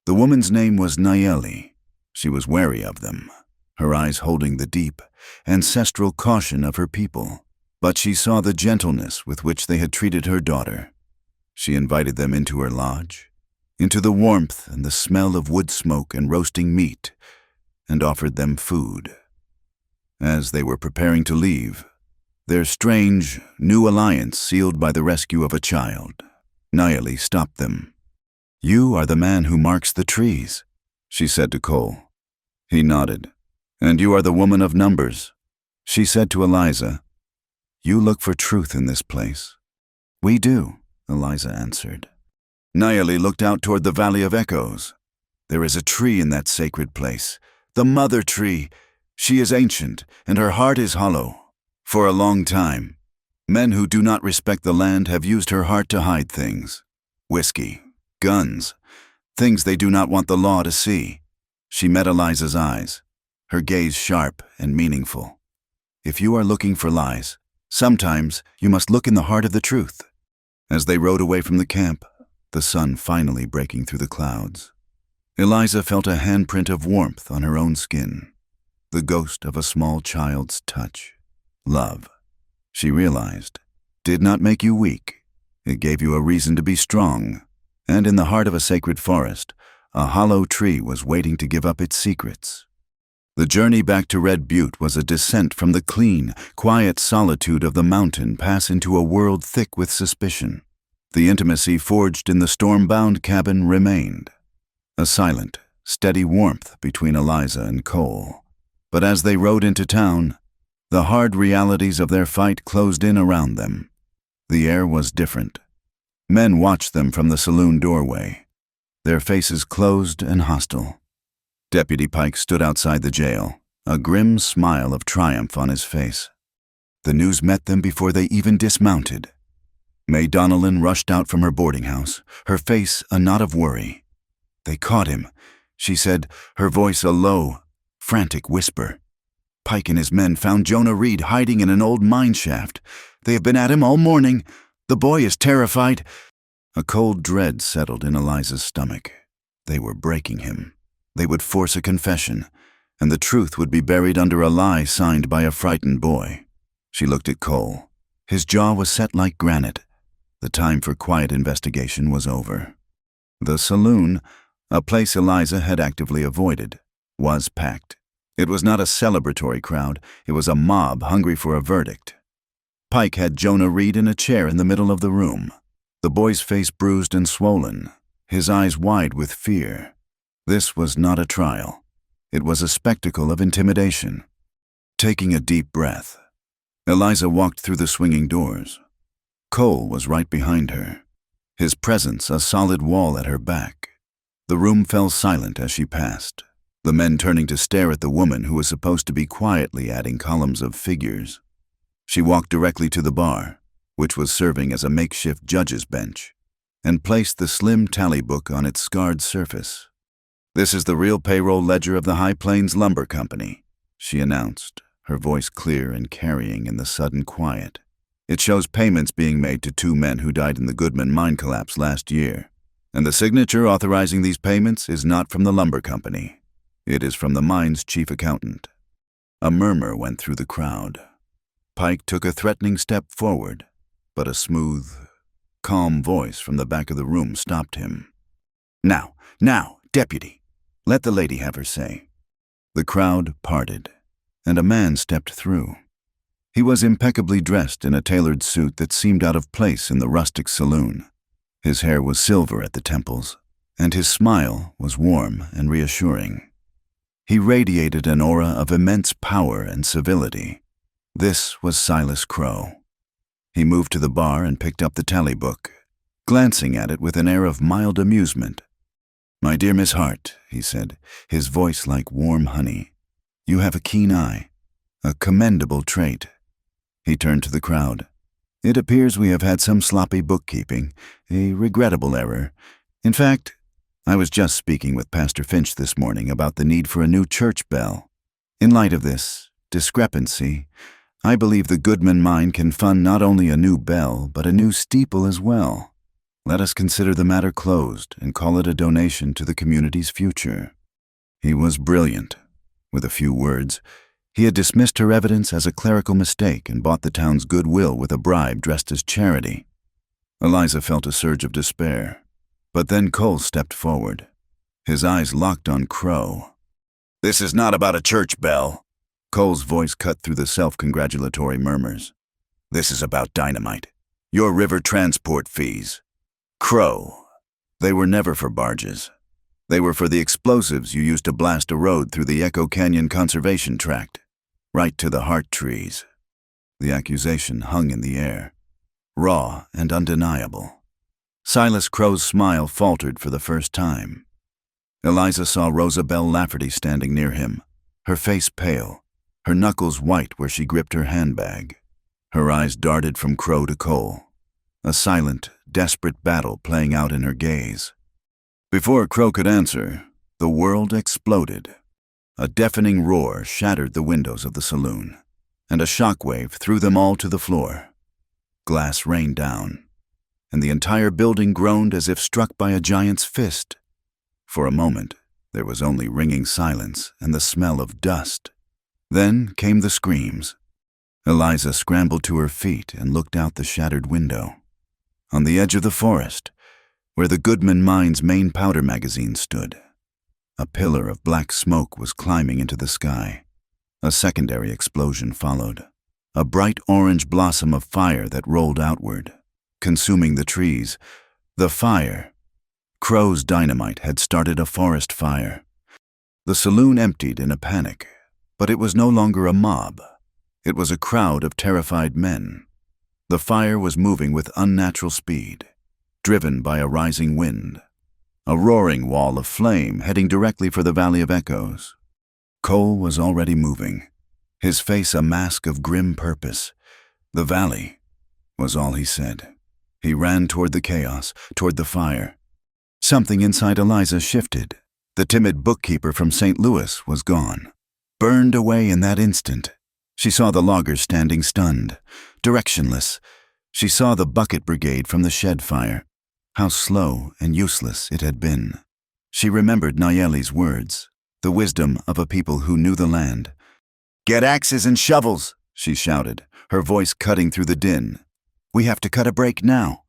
The woman's name was Nayeli. She was wary of them, her eyes holding the deep, ancestral caution of her people. But she saw the gentleness with which they had treated her daughter. She invited them into her lodge, into the warmth and the smell of wood smoke and roasting meat, and offered them food. As they were preparing to leave, their strange, new alliance sealed by the rescue of a child, Nayeli stopped them. "You are the man who marks the trees," she said to Cole. He nodded. "And you are the woman of numbers." She said to Eliza, "You look for truth in this place." "We do," Eliza answered. Nayeli looked out toward the Valley of Echoes. "There is a tree in that sacred place, the Mother Tree. She is ancient, and her heart is hollow. For a long time, men who do not respect the land have used her heart to hide things. Whiskey, guns, things they do not want the law to see." She met Eliza's eyes, her gaze sharp and meaningful. "If you are looking for lies, sometimes you must look in the heart of the truth." As they rode away from the camp, the sun finally breaking through the clouds, Eliza felt a handprint of warmth on her own skin, the ghost of a small child's touch. Love, she realized, did not make you weak. It gave you a reason to be strong. And in the heart of a sacred forest, a hollow tree was waiting to give up its secrets. The journey back to Red Butte was a descent from the clean, quiet solitude of the mountain pass into a world thick with suspicion. The intimacy forged in the storm-bound cabin remained. A silent, steady warmth between Eliza and Cole. But as they rode into town, the hard realities of their fight closed in around them. The air was different. Men watched them from the saloon doorway, their faces closed and hostile. Deputy Pike stood outside the jail, a grim smile of triumph on his face. The news met them before they even dismounted. May Donnellan rushed out from her boarding house, her face a knot of worry. "They caught him," she said, her voice a low, frantic whisper. "Pike and his men found Jonah Reed hiding in an old mine shaft. They have been at him all morning. The boy is terrified." A cold dread settled in Eliza's stomach. They were breaking him. They would force a confession, and the truth would be buried under a lie signed by a frightened boy. She looked at Cole. His jaw was set like granite. The time for quiet investigation was over. The saloon, a place Eliza had actively avoided, was packed. It was not a celebratory crowd, it was a mob hungry for a verdict. Pike had Jonah Reed in a chair in the middle of the room, the boy's face bruised and swollen, his eyes wide with fear. This was not a trial. It was a spectacle of intimidation. Taking a deep breath, Eliza walked through the swinging doors. Cole was right behind her, his presence a solid wall at her back. The room fell silent as she passed, the men turning to stare at the woman who was supposed to be quietly adding columns of figures. She walked directly to the bar, which was serving as a makeshift judge's bench, and placed the slim tally book on its scarred surface. "This is the real payroll ledger of the High Plains Lumber Company," she announced, her voice clear and carrying in the sudden quiet. "It shows payments being made to 2 men who died in the Goodman mine collapse last year, and the signature authorizing these payments is not from the lumber company. It is from the mine's chief accountant." A murmur went through the crowd. Pike took a threatening step forward, but a smooth, calm voice from the back of the room stopped him. Now, deputy, let the lady have her say." The crowd parted, and a man stepped through. He was impeccably dressed in a tailored suit that seemed out of place in the rustic saloon. His hair was silver at the temples, and his smile was warm and reassuring. He radiated an aura of immense power and civility. This was Silas Crow. He moved to the bar and picked up the tally book, glancing at it with an air of mild amusement. "My dear Miss Hart," he said, his voice like warm honey, "you have a keen eye, a commendable trait." He turned to the crowd. "It appears we have had some sloppy bookkeeping, a regrettable error. In fact, I was just speaking with Pastor Finch this morning about the need for a new church bell. In light of this discrepancy, I believe the Goodman mine can fund not only a new bell, but a new steeple as well. Let us consider the matter closed and call it a donation to the community's future." He was brilliant. With a few words, he had dismissed her evidence as a clerical mistake and bought the town's goodwill with a bribe dressed as charity. Eliza felt a surge of despair, but then Cole stepped forward. His eyes locked on Crow. "This is not about a church bell." Cole's voice cut through the self-congratulatory murmurs. "This is about dynamite. Your river transport fees. Crow, they were never for barges. They were for the explosives you used to blast a road through the Echo Canyon Conservation Tract, right to the heart trees. The accusation hung in the air, raw and undeniable. Silas Crow's smile faltered for the first time. Eliza saw Rosabelle Lafferty standing near him, her face pale, her knuckles white where she gripped her handbag. Her eyes darted from Crow to Cole, a silent, desperate battle playing out in her gaze. Before Crow could answer, the world exploded. A deafening roar shattered the windows of the saloon, and a shockwave threw them all to the floor. Glass rained down, and the entire building groaned as if struck by a giant's fist. For a moment, there was only ringing silence and the smell of dust. Then came the screams. Eliza scrambled to her feet and looked out the shattered window. On the edge of the forest, where the Goodman Mine's main powder magazine stood, a pillar of black smoke was climbing into the sky. A secondary explosion followed, a bright orange blossom of fire that rolled outward, consuming the trees. The fire. Crow's dynamite had started a forest fire. The saloon emptied in a panic, but it was no longer a mob. It was a crowd of terrified men. The fire was moving with unnatural speed, driven by a rising wind, a roaring wall of flame heading directly for the Valley of Echoes. Cole was already moving, his face a mask of grim purpose. The valley was all he said. He ran toward the chaos, toward the fire. Something inside Eliza shifted. The timid bookkeeper from St. Louis was gone, burned away in that instant. She saw the loggers standing stunned, directionless. She saw the bucket brigade from the shed fire. How slow and useless it had been. She remembered Nayeli's words, the wisdom of a people who knew the land. "Get axes and shovels," she shouted, her voice cutting through the din. "We have to cut a break now."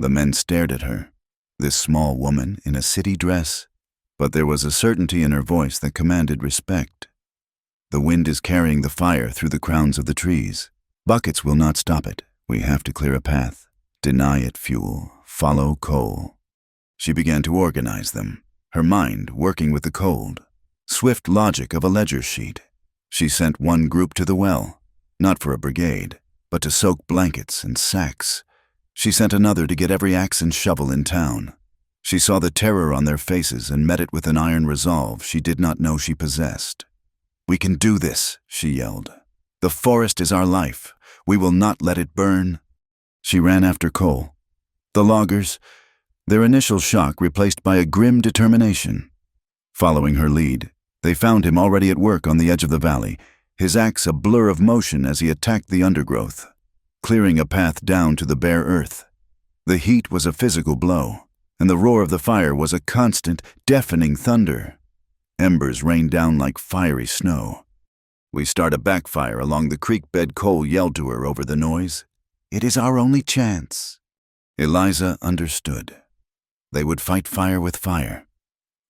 The men stared at her, this small woman in a city dress, but there was a certainty in her voice that commanded respect. "The wind is carrying the fire through the crowns of the trees. Buckets will not stop it. We have to clear a path. Deny it fuel. Follow Cole." She began to organize them, her mind working with the cold, swift logic of a ledger sheet. She sent one group to the well, not for a brigade, but to soak blankets and sacks. She sent another to get every axe and shovel in town. She saw the terror on their faces and met it with an iron resolve she did not know she possessed. "We can do this," she yelled. "The forest is our life. We will not let it burn." She ran after Cole. The loggers, their initial shock replaced by a grim determination. Following her lead, they found him already at work on the edge of the valley, his axe a blur of motion as he attacked the undergrowth, clearing a path down to the bare earth. The heat was a physical blow, and the roar of the fire was a constant, deafening thunder. Embers rained down like fiery snow. "We start a backfire along the creek bed," Cole yelled to her over the noise. "It is our only chance." Eliza understood. They would fight fire with fire.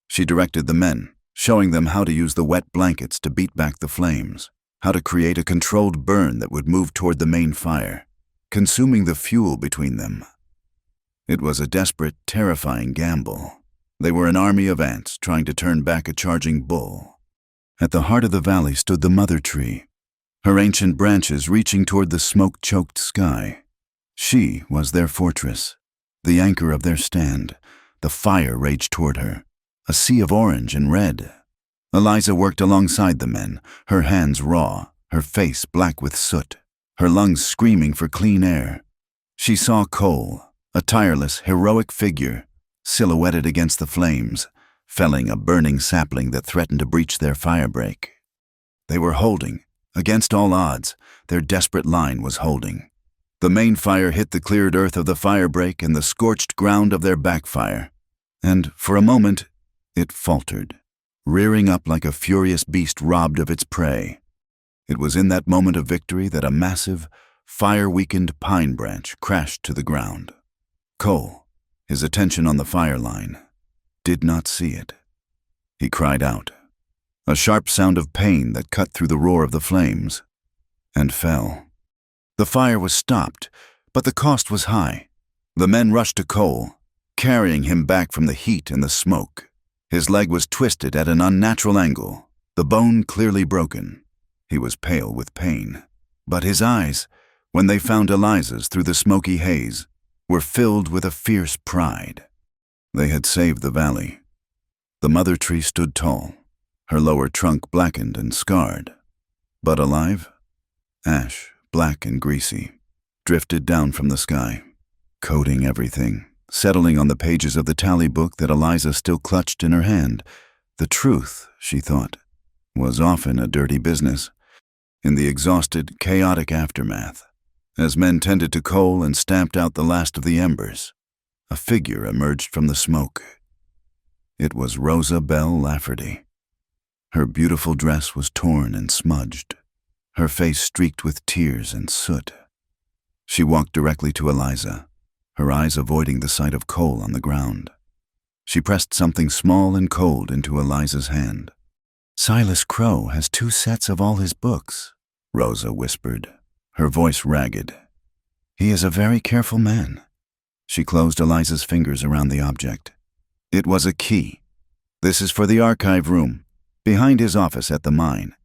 She directed the men, showing them how to use the wet blankets to beat back the flames, how to create a controlled burn that would move toward the main fire, consuming the fuel between them. It was a desperate, terrifying gamble. They were an army of ants trying to turn back a charging bull. At the heart of the valley stood the mother tree, her ancient branches reaching toward the smoke-choked sky. She was their fortress, the anchor of their stand. The fire raged toward her, a sea of orange and red. Eliza worked alongside the men, her hands raw, her face black with soot, her lungs screaming for clean air. She saw Cole, a tireless, heroic figure, silhouetted against the flames, felling a burning sapling that threatened to breach their firebreak. They were holding, against all odds. Their desperate line was holding. The main fire hit the cleared earth of the firebreak and the scorched ground of their backfire, and for a moment it faltered, rearing up like a furious beast robbed of its prey. It was in that moment of victory that a massive, fire-weakened pine branch crashed to the ground. Cole, his attention on the fire line, did not see it. He cried out, a sharp sound of pain that cut through the roar of the flames, and fell. The fire was stopped, but the cost was high. The men rushed to Cole, carrying him back from the heat and the smoke. His leg was twisted at an unnatural angle, the bone clearly broken. He was pale with pain, but his eyes, when they found Eliza's through the smoky haze, were filled with a fierce pride. They had saved the valley. The mother tree stood tall, her lower trunk blackened and scarred, but alive. Ash, black and greasy, drifted down from the sky, coating everything, settling on the pages of the tally book that Eliza still clutched in her hand. The truth, she thought, was often a dirty business. In the exhausted, chaotic aftermath, as men tended to coal and stamped out the last of the embers, a figure emerged from the smoke. It was Rosa Belle Lafferty. Her beautiful dress was torn and smudged, her face streaked with tears and soot. She walked directly to Eliza, her eyes avoiding the sight of coal on the ground. She pressed something small and cold into Eliza's hand. "Silas Crow has 2 sets of all his books," Rosa whispered, her voice ragged. "He is a very careful man." She closed Eliza's fingers around the object. It was a key. "This is for the archive room, behind his office at the mine.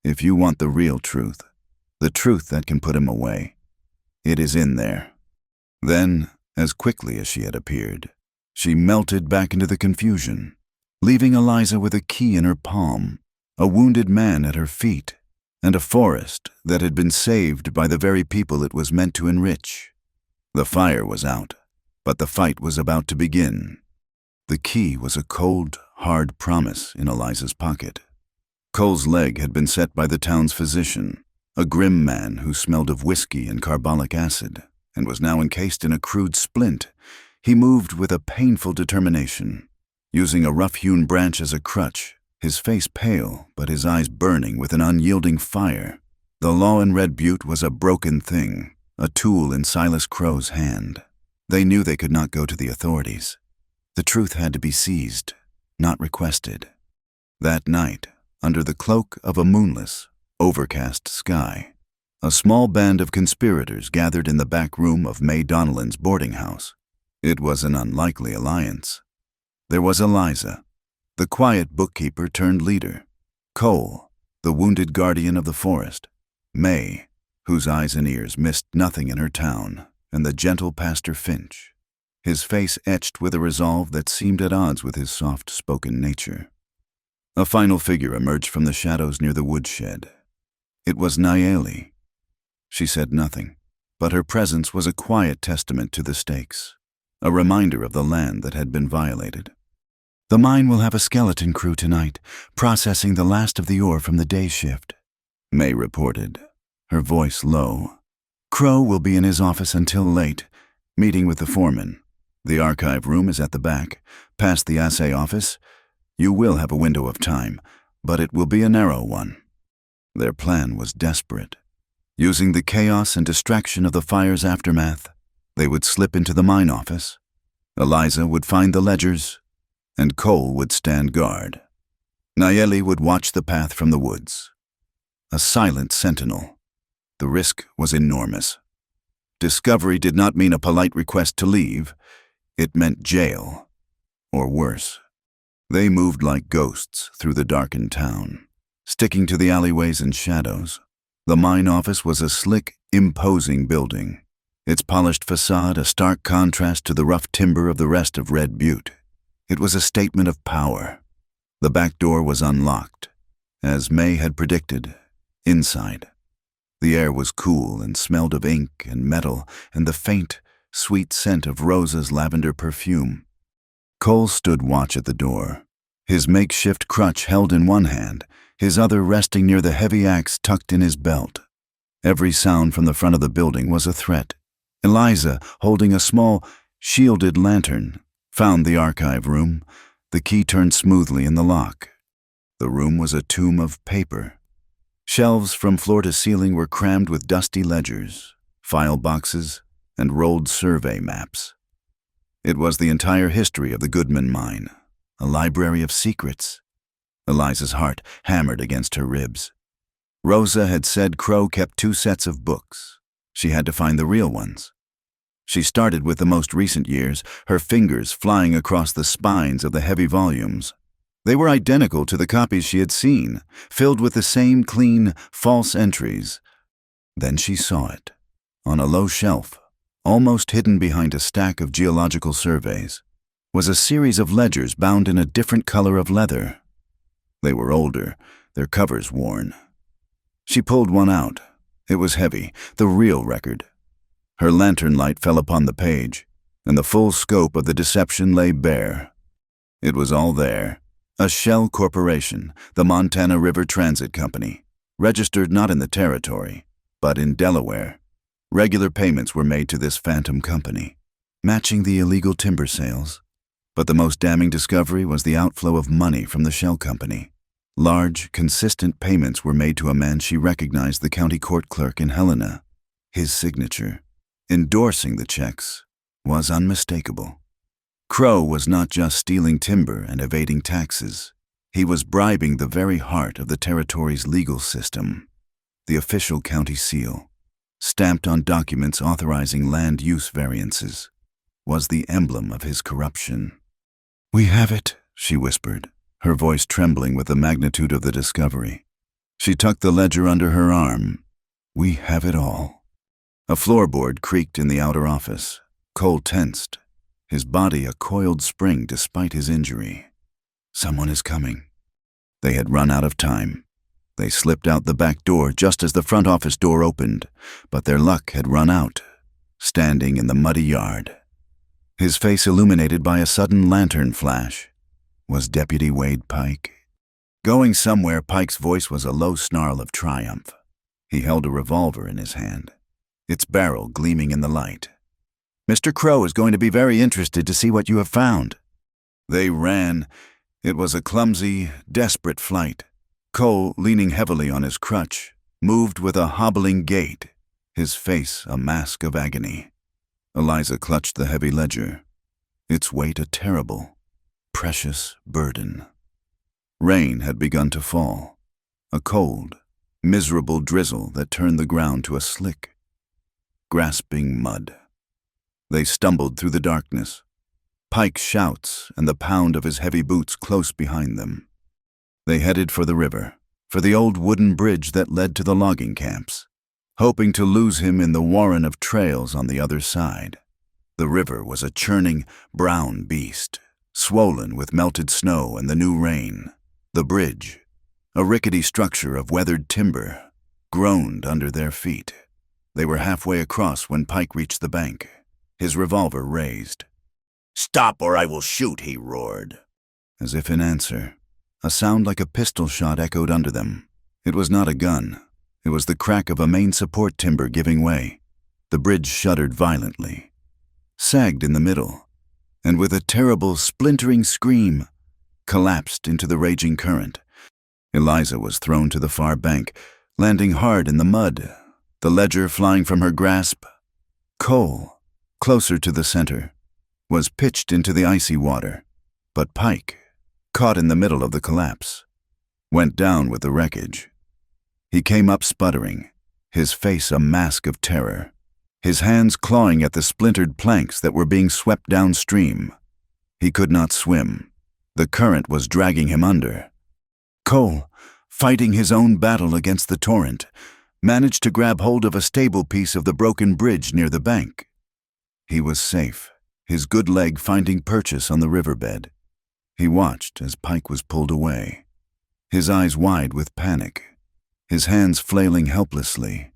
If you want the real truth, the truth that can put him away, it is in there." Then, as quickly as she had appeared, she melted back into the confusion, leaving Eliza with a key in her palm, a wounded man at her feet, and a forest that had been saved by the very people it was meant to enrich. The fire was out, but the fight was about to begin. The key was a cold, hard promise in Eliza's pocket. Cole's leg had been set by the town's physician, a grim man who smelled of whiskey and carbolic acid, and was now encased in a crude splint. He moved with a painful determination, using a rough-hewn branch as a crutch, his face pale but his eyes burning with an unyielding fire. The law in Red Butte was a broken thing, a tool in Silas Crow's hand. They knew they could not go to the authorities. The truth had to be seized, not requested. That night, under the cloak of a moonless, overcast sky, a small band of conspirators gathered in the back room of May Donnellan's boarding house. It was an unlikely alliance. There was Eliza, the quiet bookkeeper turned leader; Cole, the wounded guardian of the forest; May, whose eyes and ears missed nothing in her town; and the gentle Pastor Finch, his face etched with a resolve that seemed at odds with his soft-spoken nature. A final figure emerged from the shadows near the woodshed. It was Nayeli. She said nothing, but her presence was a quiet testament to the stakes, a reminder of the land that had been violated. "The mine will have a skeleton crew tonight, processing the last of the ore from the day shift," May reported, her voice low. "Crow will be in his office until late, meeting with the foreman. The archive room is at the back, past the assay office. You will have a window of time, but it will be a narrow one." Their plan was desperate. Using the chaos and distraction of the fire's aftermath, they would slip into the mine office. Eliza would find the ledgers, and Cole would stand guard. Nayeli would watch the path from the woods. A silent sentinel. The risk was enormous. Discovery did not mean a polite request to leave. It meant jail, or worse. They moved like ghosts through the darkened town, sticking to the alleyways and shadows. The mine office was a slick, imposing building, its polished facade a stark contrast to the rough timber of the rest of Red Butte. It was a statement of power. The back door was unlocked. As May had predicted, inside. The air was cool and smelled of ink and metal and the faint, sweet scent of Rosa's lavender perfume. Cole stood watch at the door, his makeshift crutch held in one hand, his other resting near the heavy axe tucked in his belt. Every sound from the front of the building was a threat. Eliza, holding a small, shielded lantern, found the archive room. The key turned smoothly in the lock. The room was a tomb of paper. Shelves from floor to ceiling were crammed with dusty ledgers, file boxes, and rolled survey maps. It was the entire history of the Goodman mine, a library of secrets. Eliza's heart hammered against her ribs. Rosa had said Crow kept 2 sets of books. She had to find the real ones. She started with the most recent years, her fingers flying across the spines of the heavy volumes. They were identical to the copies she had seen, filled with the same clean, false entries. Then she saw it. On a low shelf, almost hidden behind a stack of geological surveys, was a series of ledgers bound in a different color of leather. They were older, their covers worn. She pulled one out. It was heavy, the real record. Her lantern light fell upon the page, and the full scope of the deception lay bare. It was all there. A shell corporation, the Montana River Transit Company, registered not in the territory, but in Delaware. Regular payments were made to this phantom company, matching the illegal timber sales. But the most damning discovery was the outflow of money from the shell company. Large, consistent payments were made to a man she recognized, the county court clerk in Helena. His signature, endorsing the checks, was unmistakable. Crow was not just stealing timber and evading taxes. He was bribing the very heart of the territory's legal system. The official county seal, stamped on documents authorizing land use variances, was the emblem of his corruption. "We have it," she whispered, her voice trembling with the magnitude of the discovery. She tucked the ledger under her arm. "We have it all." A floorboard creaked in the outer office. Cole tensed, his body a coiled spring despite his injury. Someone is coming. They had run out of time. They slipped out the back door just as the front office door opened, but their luck had run out, standing in the muddy yard. His face illuminated by a sudden lantern flash. Was Deputy Wade Pike? Going somewhere, Pike's voice was a low snarl of triumph. He held a revolver in his hand, its barrel gleaming in the light. "Mr. Crow is going to be very interested to see what you have found." They ran. It was a clumsy, desperate flight. Cole, leaning heavily on his crutch, moved with a hobbling gait, his face a mask of agony. Eliza clutched the heavy ledger, its weight a terrible, precious burden. Rain had begun to fall, a cold, miserable drizzle that turned the ground to a slick, grasping mud. They stumbled through the darkness, Pike's shouts and the pound of his heavy boots close behind them. They headed for the river, for the old wooden bridge that led to the logging camps, hoping to lose him in the warren of trails on the other side. The river was a churning, brown beast, swollen with melted snow and the new rain. The bridge, a rickety structure of weathered timber, groaned under their feet. They were halfway across when Pike reached the bank, his revolver raised. "Stop or I will shoot," he roared. As if in answer, a sound like a pistol shot echoed under them. It was not a gun. It was the crack of a main support timber giving way. The bridge shuddered violently, sagged in the middle, and with a terrible, splintering scream, collapsed into the raging current. Eliza was thrown to the far bank, landing hard in the mud, the ledger flying from her grasp. Cole, closer to the center, was pitched into the icy water, but Pike, caught in the middle of the collapse, went down with the wreckage. He came up sputtering, his face a mask of terror, his hands clawing at the splintered planks that were being swept downstream. He could not swim. The current was dragging him under. Cole, fighting his own battle against the torrent, managed to grab hold of a stable piece of the broken bridge near the bank. He was safe, his good leg finding purchase on the riverbed. He watched as Pike was pulled away, his eyes wide with panic, his hands flailing helplessly.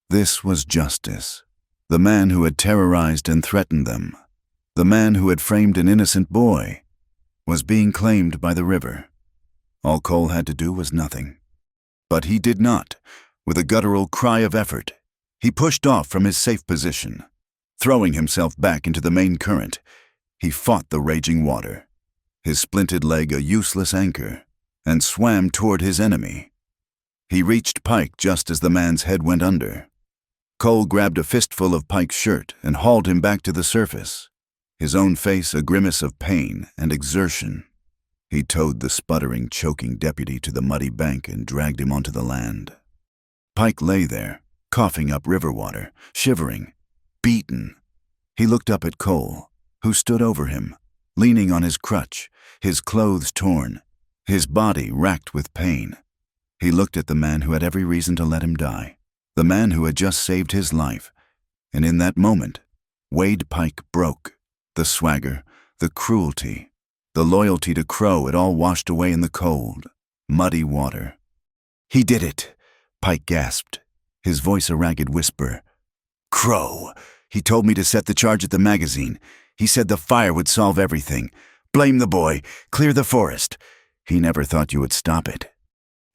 This was justice. The man who had terrorized and threatened them, the man who had framed an innocent boy, was being claimed by the river. All Cole had to do was nothing. But he did not. With a guttural cry of effort, he pushed off from his safe position. Throwing himself back into the main current, he fought the raging water, his splinted leg a useless anchor, and swam toward his enemy. He reached Pike just as the man's head went under. Cole grabbed a fistful of Pike's shirt and hauled him back to the surface, his own face a grimace of pain and exertion. He towed the sputtering, choking deputy to the muddy bank and dragged him onto the land. Pike lay there, coughing up river water, shivering, beaten. He looked up at Cole, who stood over him, leaning on his crutch, his clothes torn, his body racked with pain. He looked at the man who had every reason to let him die, the man who had just saved his life, and in that moment, Wade Pike broke. The swagger, the cruelty, the loyalty to Crow, it all washed away in the cold, muddy water. "He did it," Pike gasped, his voice a ragged whisper. "Crow. He told me to set the charge at the magazine. He said the fire would solve everything. Blame the boy. Clear the forest. He never thought you would stop it."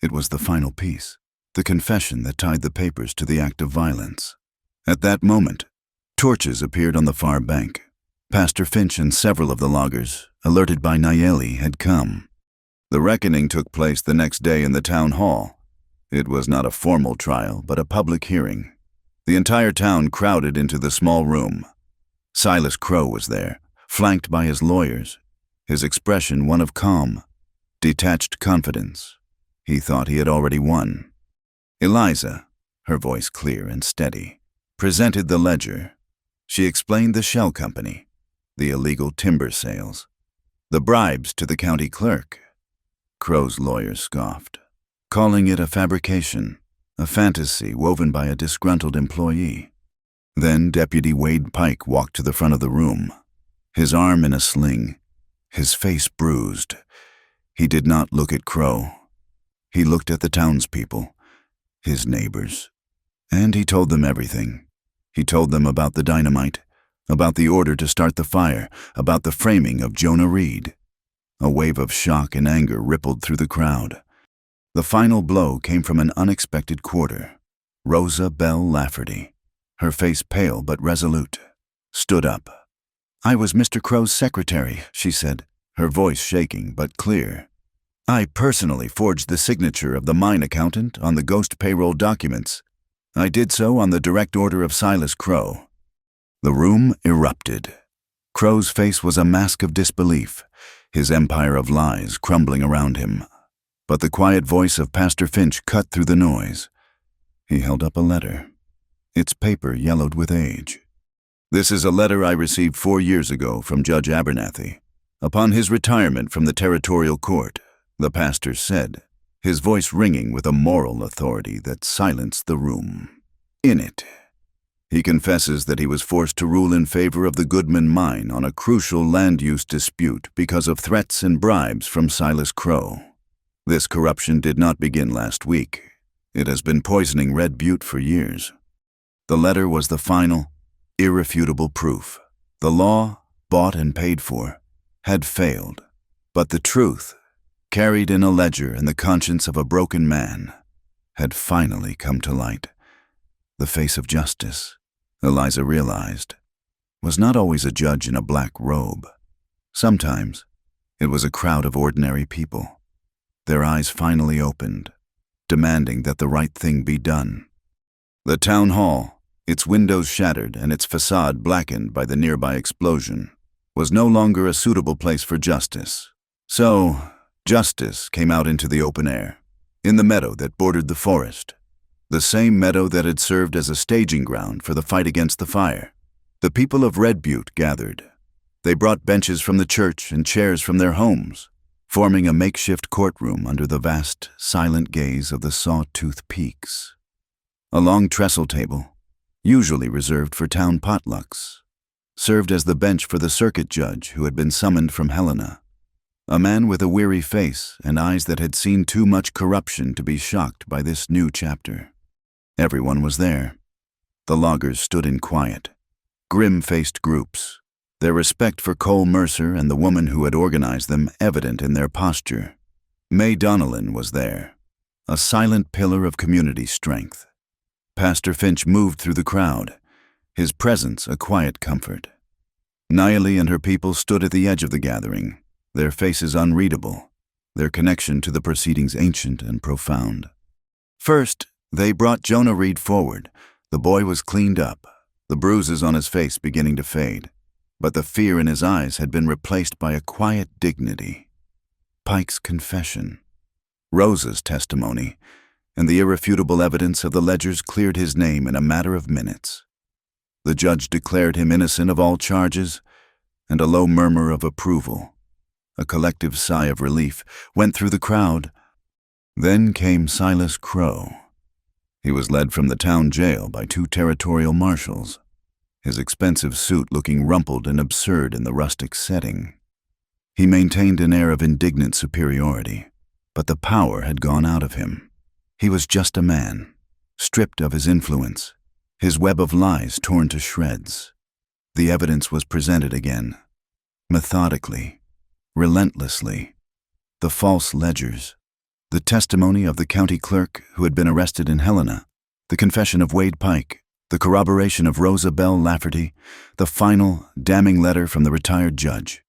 It was the final piece, the confession that tied the papers to the act of violence. At that moment, torches appeared on the far bank. Pastor Finch and several of the loggers, alerted by Nayeli, had come. The reckoning took place the next day in the town hall. It was not a formal trial, but a public hearing. The entire town crowded into the small room. Silas Crow was there, flanked by his lawyers, his expression one of calm, detached confidence. He thought he had already won. Eliza, her voice clear and steady, presented the ledger. She explained the shell company, the illegal timber sales, the bribes to the county clerk. Crow's lawyers scoffed, calling it a fabrication, a fantasy woven by a disgruntled employee. Then Deputy Wade Pike walked to the front of the room, his arm in a sling, his face bruised. He did not look at Crow. He looked at the townspeople, his neighbors, and he told them everything. He told them about the dynamite, about the order to start the fire, about the framing of Jonah Reed. A wave of shock and anger rippled through the crowd. The final blow came from an unexpected quarter. Rosa Bell Lafferty, her face pale but resolute, stood up. "I was Mr. Crow's secretary," she said, her voice shaking but clear. "I personally forged the signature of the mine accountant on the ghost payroll documents. I did so on the direct order of Silas Crow." The room erupted. Crow's face was a mask of disbelief, his empire of lies crumbling around him. But the quiet voice of Pastor Finch cut through the noise. He held up a letter, its paper yellowed with age. "This is a letter I received 4 years ago from Judge Abernathy, upon his retirement from the territorial court," the pastor said, his voice ringing with a moral authority that silenced the room. In it, he confesses that he was forced to rule in favor of the Goodman mine on a crucial land use dispute because of threats and bribes from Silas Crow. This corruption did not begin last week. It has been poisoning Red Butte for years. The letter was the final, irrefutable proof. The law, bought and paid for, had failed. But the truth, carried in a ledger in the conscience of a broken man, had finally come to light. The face of justice, Eliza realized, was not always a judge in a black robe. Sometimes it was a crowd of ordinary people. Their eyes finally opened, demanding that the right thing be done. The town hall, its windows shattered and its facade blackened by the nearby explosion, was no longer a suitable place for justice. So, justice came out into the open air, in the meadow that bordered the forest, the same meadow that had served as a staging ground for the fight against the fire. The people of Red Butte gathered. They brought benches from the church and chairs from their homes, forming a makeshift courtroom under the vast, silent gaze of the Sawtooth Peaks. A long trestle table, usually reserved for town potlucks, served as the bench for the circuit judge who had been summoned from Helena, a man with a weary face and eyes that had seen too much corruption to be shocked by this new chapter. Everyone was there. The loggers stood in quiet, grim-faced groups, their respect for Cole Mercer and the woman who had organized them evident in their posture. May Donnellan was there, a silent pillar of community strength. Pastor Finch moved through the crowd, his presence a quiet comfort. Nayeli and her people stood at the edge of the gathering, their faces unreadable, their connection to the proceedings ancient and profound. First, they brought Jonah Reed forward. The boy was cleaned up, the bruises on his face beginning to fade, but the fear in his eyes had been replaced by a quiet dignity. Pike's confession, Rosa's testimony, and the irrefutable evidence of the ledgers cleared his name in a matter of minutes. The judge declared him innocent of all charges, and a low murmur of approval, A collective sigh of relief went through the crowd. Then came Silas Crow. He was led from the town jail by 2 territorial marshals, his expensive suit looking rumpled and absurd in the rustic setting. He maintained an air of indignant superiority, but the power had gone out of him. He was just a man, stripped of his influence, his web of lies torn to shreds. The evidence was presented again, methodically, relentlessly. The false ledgers, the testimony of the county clerk who had been arrested in Helena, the confession of Wade Pike, the corroboration of Rosa Bell Lafferty, the final, damning letter from the retired judge.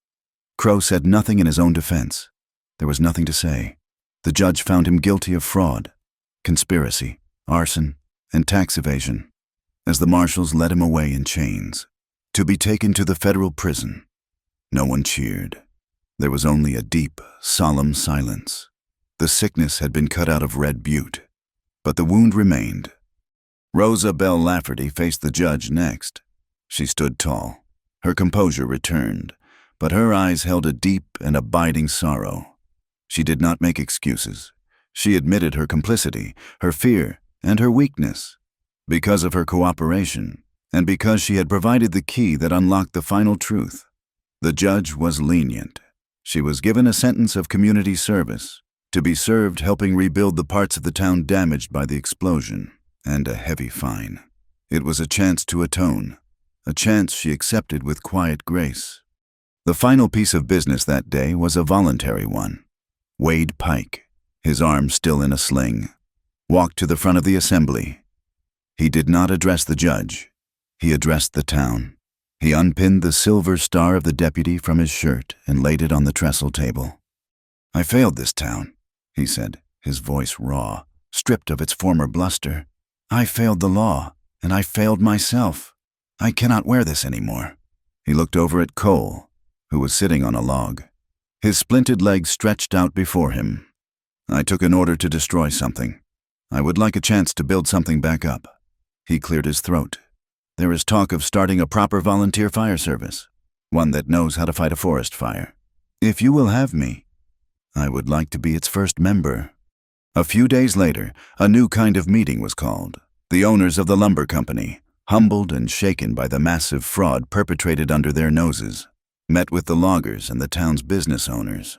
Crow said nothing in his own defense. There was nothing to say. The judge found him guilty of fraud, conspiracy, arson, and tax evasion, as the marshals led him away in chains, to be taken to the federal prison. No one cheered. There was only a deep, solemn silence. The sickness had been cut out of Red Butte, but the wound remained. Rosa Bell Lafferty faced the judge next. She stood tall. Her composure returned, but her eyes held a deep and abiding sorrow. She did not make excuses. She admitted her complicity, her fear, and her weakness. Because of her cooperation, and because she had provided the key that unlocked the final truth, the judge was lenient. She was given a sentence of community service, to be served helping rebuild the parts of the town damaged by the explosion, and a heavy fine. It was a chance to atone, a chance she accepted with quiet grace. The final piece of business that day was a voluntary one. Wade Pike, his arm still in a sling, walked to the front of the assembly. He did not address the judge. He addressed the town. He unpinned the silver star of the deputy from his shirt and laid it on the trestle table. "I failed this town," he said, his voice raw, stripped of its former bluster. "I failed the law, and I failed myself. I cannot wear this anymore." He looked over at Cole, who was sitting on a log, his splinted legs stretched out before him. "I took an order to destroy something. I would like a chance to build something back up." He cleared his throat. "There is talk of starting a proper volunteer fire service, one that knows how to fight a forest fire. If you will have me, I would like to be its first member." A few days later, a new kind of meeting was called. The owners of the lumber company, humbled and shaken by the massive fraud perpetrated under their noses, met with the loggers and the town's business owners.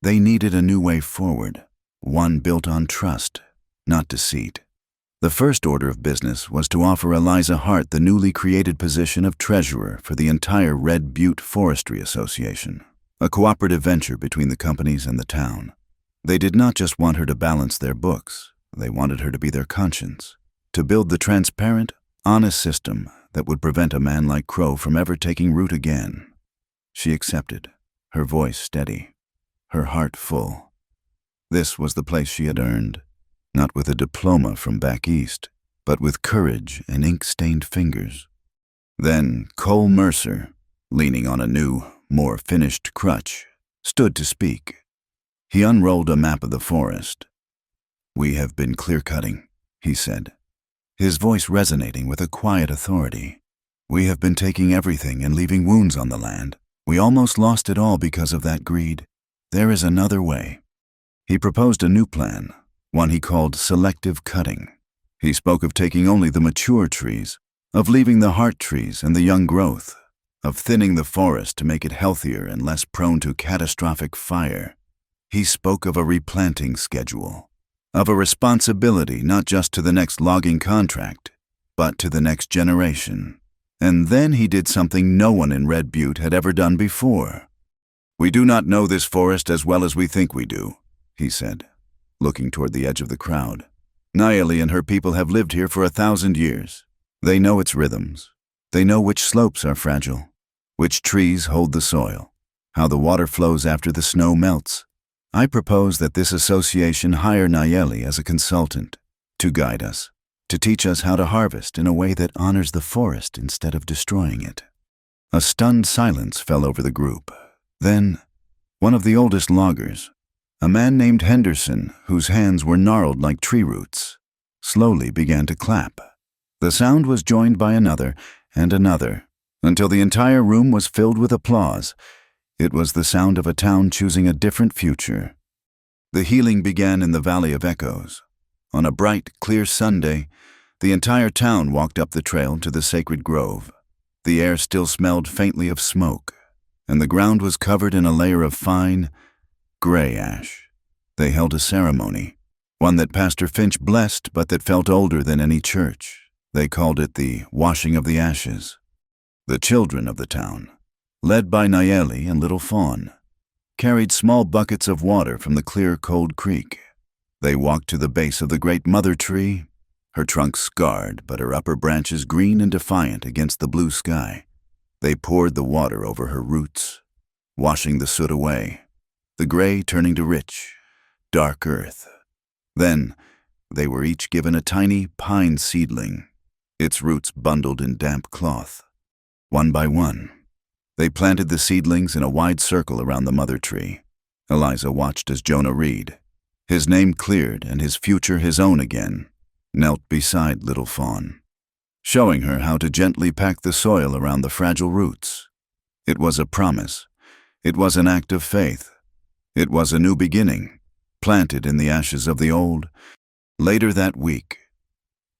They needed a new way forward, one built on trust, not deceit. The first order of business was to offer Eliza Hart the newly created position of treasurer for the entire Red Butte Forestry Association, a cooperative venture between the companies and the town. They did not just want her to balance their books, they wanted her to be their conscience, to build the transparent, honest system that would prevent a man like Crow from ever taking root again. She accepted, her voice steady, her heart full. This was the place she had earned, not with a diploma from back east, but with courage and ink-stained fingers. Then Cole Mercer, leaning on a new, more finished crutch, stood to speak. He unrolled a map of the forest. "We have been clear-cutting," he said, his voice resonating with a quiet authority. "We have been taking everything and leaving wounds on the land. We almost lost it all because of that greed. There is another way." He proposed a new plan, one he called selective cutting. He spoke of taking only the mature trees, of leaving the heart trees and the young growth, of thinning the forest to make it healthier and less prone to catastrophic fire. He spoke of a replanting schedule, of a responsibility not just to the next logging contract, but to the next generation. And then he did something no one in Red Butte had ever done before. "We do not know this forest as well as we think we do," he said, looking toward the edge of the crowd. "Nayeli and her people have lived here for 1,000 years. They know its rhythms. They know which slopes are fragile, which trees hold the soil, how the water flows after the snow melts. I propose that this association hire Nayeli as a consultant to guide us, to teach us how to harvest in a way that honors the forest instead of destroying it." A stunned silence fell over the group. Then, one of the oldest loggers, a man named Henderson, whose hands were gnarled like tree roots, slowly began to clap. The sound was joined by another and another, until the entire room was filled with applause. It was the sound of a town choosing a different future. The healing began in the Valley of Echoes. On a bright, clear Sunday, the entire town walked up the trail to the sacred grove. The air still smelled faintly of smoke, and the ground was covered in a layer of fine, gray ash. They held a ceremony, one that Pastor Finch blessed but that felt older than any church. They called it the washing of the ashes. The children of the town, led by Nayeli and little Fawn, carried small buckets of water from the clear, cold creek. They walked to the base of the great mother tree, her trunk scarred but her upper branches green and defiant against the blue sky. They poured the water over her roots, washing the soot away, the gray turning to rich, dark earth. Then they were each given a tiny pine seedling, its roots bundled in damp cloth. One by one, they planted the seedlings in a wide circle around the mother tree. Eliza watched as Jonah Reed, his name cleared and his future his own again, knelt beside little Fawn, showing her how to gently pack the soil around the fragile roots. It was a promise. It was an act of faith. It was a new beginning, planted in the ashes of the old. Later that week,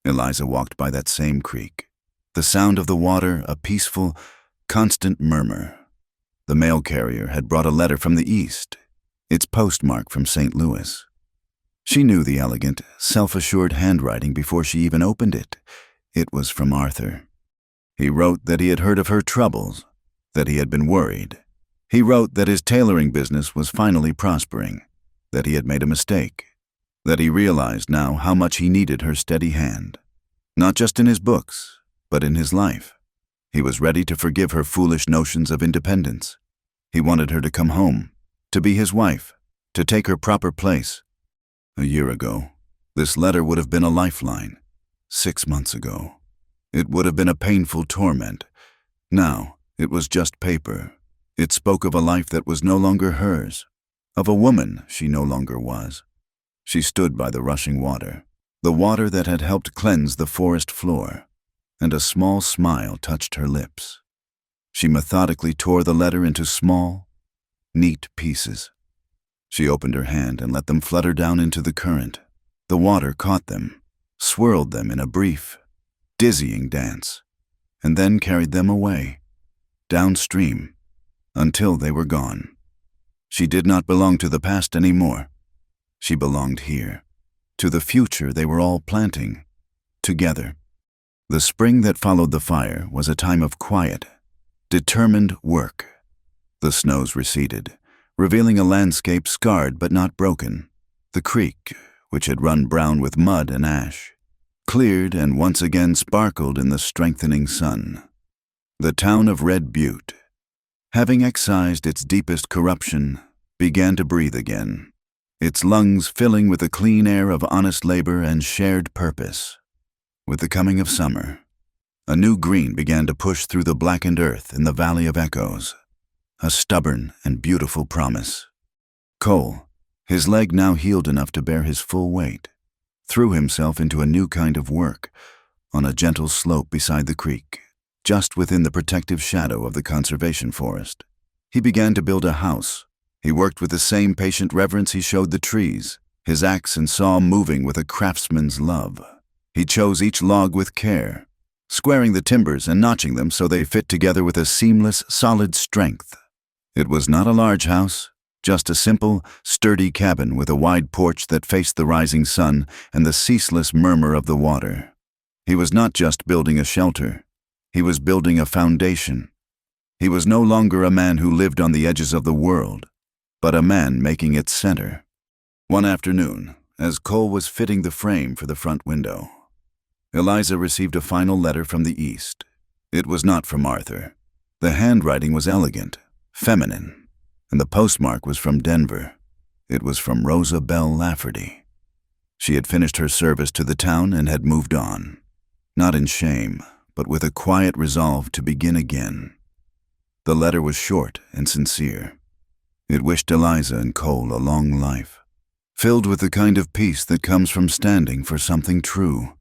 Eliza walked by that same creek, the sound of the water a peaceful, constant murmur. The mail carrier had brought a letter from the east, its postmark from St. Louis. She knew the elegant, self-assured handwriting before she even opened it. It was from Arthur. He wrote that he had heard of her troubles, that he had been worried. He wrote that his tailoring business was finally prospering, that he had made a mistake, that he realized now how much he needed her steady hand, not just in his books, but in his life. He was ready to forgive her foolish notions of independence. He wanted her to come home, to be his wife, to take her proper place. A year ago, this letter would have been a lifeline. 6 months ago, it would have been a painful torment. Now, it was just paper. It spoke of a life that was no longer hers, of a woman she no longer was. She stood by the rushing water, the water that had helped cleanse the forest floor, and a small smile touched her lips. She methodically tore the letter into small, neat pieces. She opened her hand and let them flutter down into the current. The water caught them, swirled them in a brief, dizzying dance, and then carried them away, downstream, until they were gone. She did not belong to the past anymore. She belonged here, to the future they were all planting, together. The spring that followed the fire was a time of quiet, determined work. The snows receded, revealing a landscape scarred but not broken. The creek, which had run brown with mud and ash, cleared and once again sparkled in the strengthening sun. The town of Red Butte, having excised its deepest corruption, began to breathe again, its lungs filling with the clean air of honest labor and shared purpose. With the coming of summer, a new green began to push through the blackened earth in the Valley of Echoes, a stubborn and beautiful promise. Cole, his leg now healed enough to bear his full weight, threw himself into a new kind of work on a gentle slope beside the creek, just within the protective shadow of the conservation forest. He began to build a house. He worked with the same patient reverence he showed the trees, his axe and saw moving with a craftsman's love. He chose each log with care, squaring the timbers and notching them so they fit together with a seamless, solid strength. It was not a large house, just a simple, sturdy cabin with a wide porch that faced the rising sun and the ceaseless murmur of the water. He was not just building a shelter. He was building a foundation. He was no longer a man who lived on the edges of the world, but a man making its center. One afternoon, as Cole was fitting the frame for the front window, Eliza received a final letter from the east. It was not from Arthur. The handwriting was elegant, feminine, and the postmark was from Denver. It was from Rosa Bell Lafferty. She had finished her service to the town and had moved on, not in shame, but with a quiet resolve to begin again. The letter was short and sincere. It wished Eliza and Cole a long life, filled with the kind of peace that comes from standing for something true.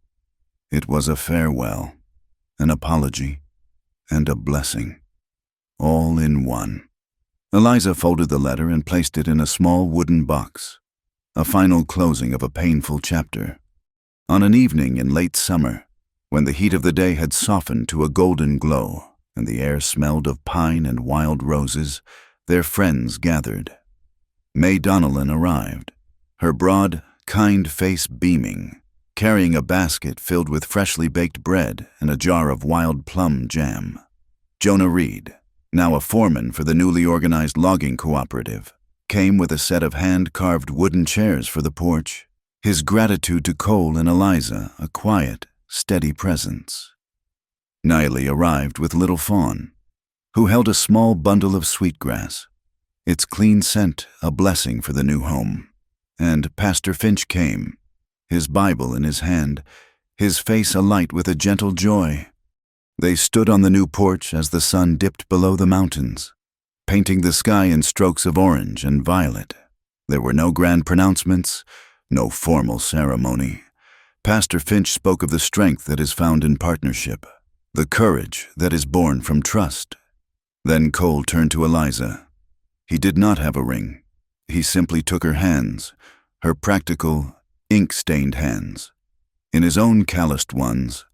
It was a farewell, an apology, and a blessing, all in one. Eliza folded the letter and placed it in a small wooden box, a final closing of a painful chapter. On an evening in late summer, when the heat of the day had softened to a golden glow and the air smelled of pine and wild roses, their friends gathered. May Donnellan arrived, her broad, kind face beaming, carrying a basket filled with freshly baked bread and a jar of wild plum jam. Jonah Reed, now a foreman for the newly organized logging cooperative, came with a set of hand-carved wooden chairs for the porch, his gratitude to Cole and Eliza a quiet, steady presence. Niley arrived with little Fawn, who held a small bundle of sweetgrass, its clean scent a blessing for the new home. And Pastor Finch came, his Bible in his hand, his face alight with a gentle joy. They stood on the new porch as the sun dipped below the mountains, painting the sky in strokes of orange and violet. There were no grand pronouncements, no formal ceremony. Pastor Finch spoke of the strength that is found in partnership, the courage that is born from trust. Then Cole turned to Eliza. He did not have a ring. He simply took her hands, her practical, ink-stained hands. In his own calloused ones,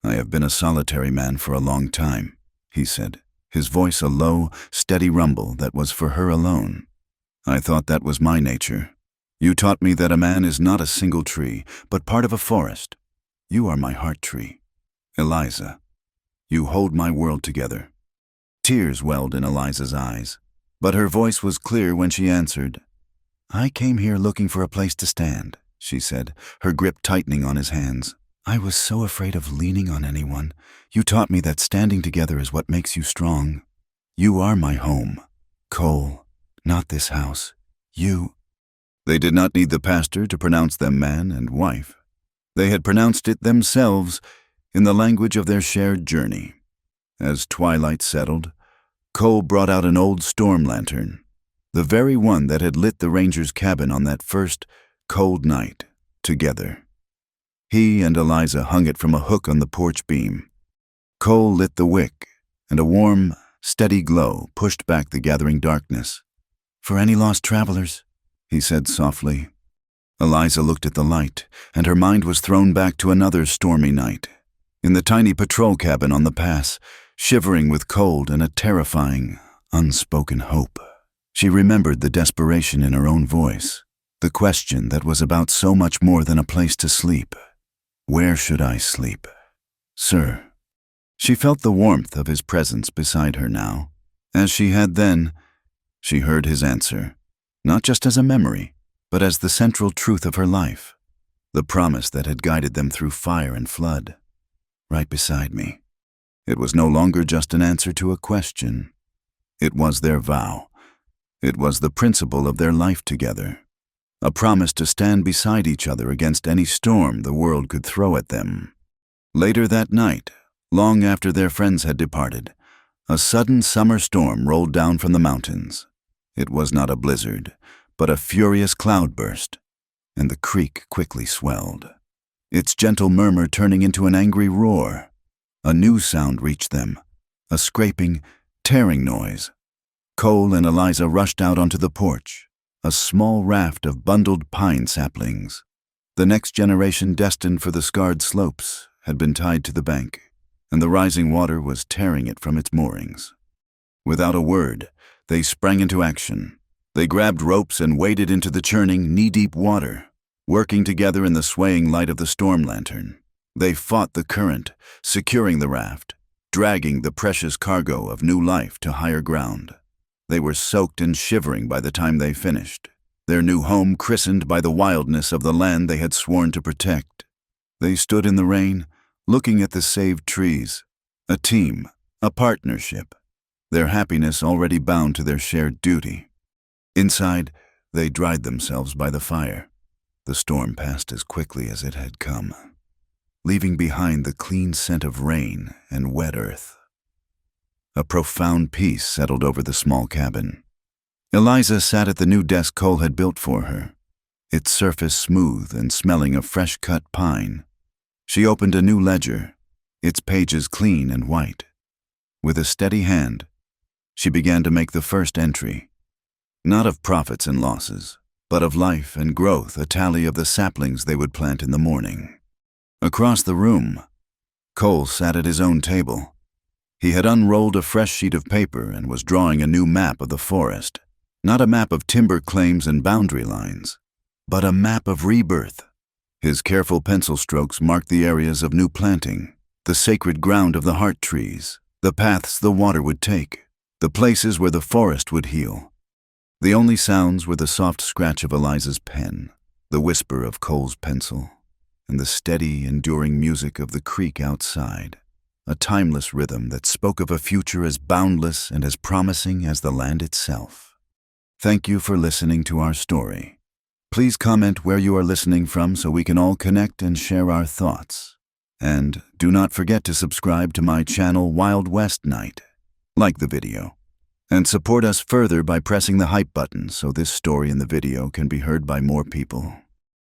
"I have been a solitary man for a long time," he said, his voice a low, steady rumble that was for her alone. "I thought that was my nature. You taught me that a man is not a single tree, but part of a forest. You are my heart tree. Eliza, you hold my world together." Tears welled in Eliza's eyes, but her voice was clear when she answered. "I came here looking for a place to stand," she said, her grip tightening on his hands. "I was so afraid of leaning on anyone. You taught me that standing together is what makes you strong. You are my home, Cole, not this house. You—" They did not need the pastor to pronounce them man and wife. They had pronounced it themselves in the language of their shared journey. As twilight settled, Cole brought out an old storm lantern, the very one that had lit the ranger's cabin on that first cold night, together. He and Eliza hung it from a hook on the porch beam. Cole lit the wick, and a warm, steady glow pushed back the gathering darkness. "For any lost travelers," he said softly. Eliza looked at the light, and her mind was thrown back to another stormy night, in the tiny patrol cabin on the pass, shivering with cold and a terrifying, unspoken hope. She remembered the desperation in her own voice, the question that was about so much more than a place to sleep. "Where should I sleep, sir?" She felt the warmth of his presence beside her now. As she had then, she heard his answer, not just as a memory, but as the central truth of her life, the promise that had guided them through fire and flood. "Right beside me." It was no longer just an answer to a question. It was their vow. It was the principle of their life together, a promise to stand beside each other against any storm the world could throw at them. Later that night, long after their friends had departed, a sudden summer storm rolled down from the mountains. It was not a blizzard, but a furious cloudburst, and the creek quickly swelled, its gentle murmur turning into an angry roar. A new sound reached them, a scraping, tearing noise. Cole and Eliza rushed out onto the porch, a small raft of bundled pine saplings. The next generation destined for the scarred slopes had been tied to the bank, and the rising water was tearing it from its moorings. Without a word, they sprang into action. They grabbed ropes and waded into the churning, knee-deep water, working together in the swaying light of the storm lantern. They fought the current, securing the raft, dragging the precious cargo of new life to higher ground. They were soaked and shivering by the time they finished, their new home christened by the wildness of the land they had sworn to protect. They stood in the rain, looking at the saved trees, a team, a partnership, their happiness already bound to their shared duty. Inside, they dried themselves by the fire. The storm passed as quickly as it had come, leaving behind the clean scent of rain and wet earth. A profound peace settled over the small cabin. Eliza sat at the new desk Cole had built for her, its surface smooth and smelling of fresh-cut pine. She opened a new ledger, its pages clean and white. With a steady hand, she began to make the first entry. Not of profits and losses, but of life and growth, a tally of the saplings they would plant in the morning. Across the room, Cole sat at his own table. He had unrolled a fresh sheet of paper and was drawing a new map of the forest. Not a map of timber claims and boundary lines, but a map of rebirth. His careful pencil strokes marked the areas of new planting, the sacred ground of the heart trees, the paths the water would take, the places where the forest would heal. The only sounds were the soft scratch of Eliza's pen, the whisper of Cole's pencil, and the steady, enduring music of the creek outside, a timeless rhythm that spoke of a future as boundless and as promising as the land itself. Thank you for listening to our story. Please comment where you are listening from so we can all connect and share our thoughts. And do not forget to subscribe to my channel Wild West Night. Like the video. And support us further by pressing the hype button so this story in the video can be heard by more people.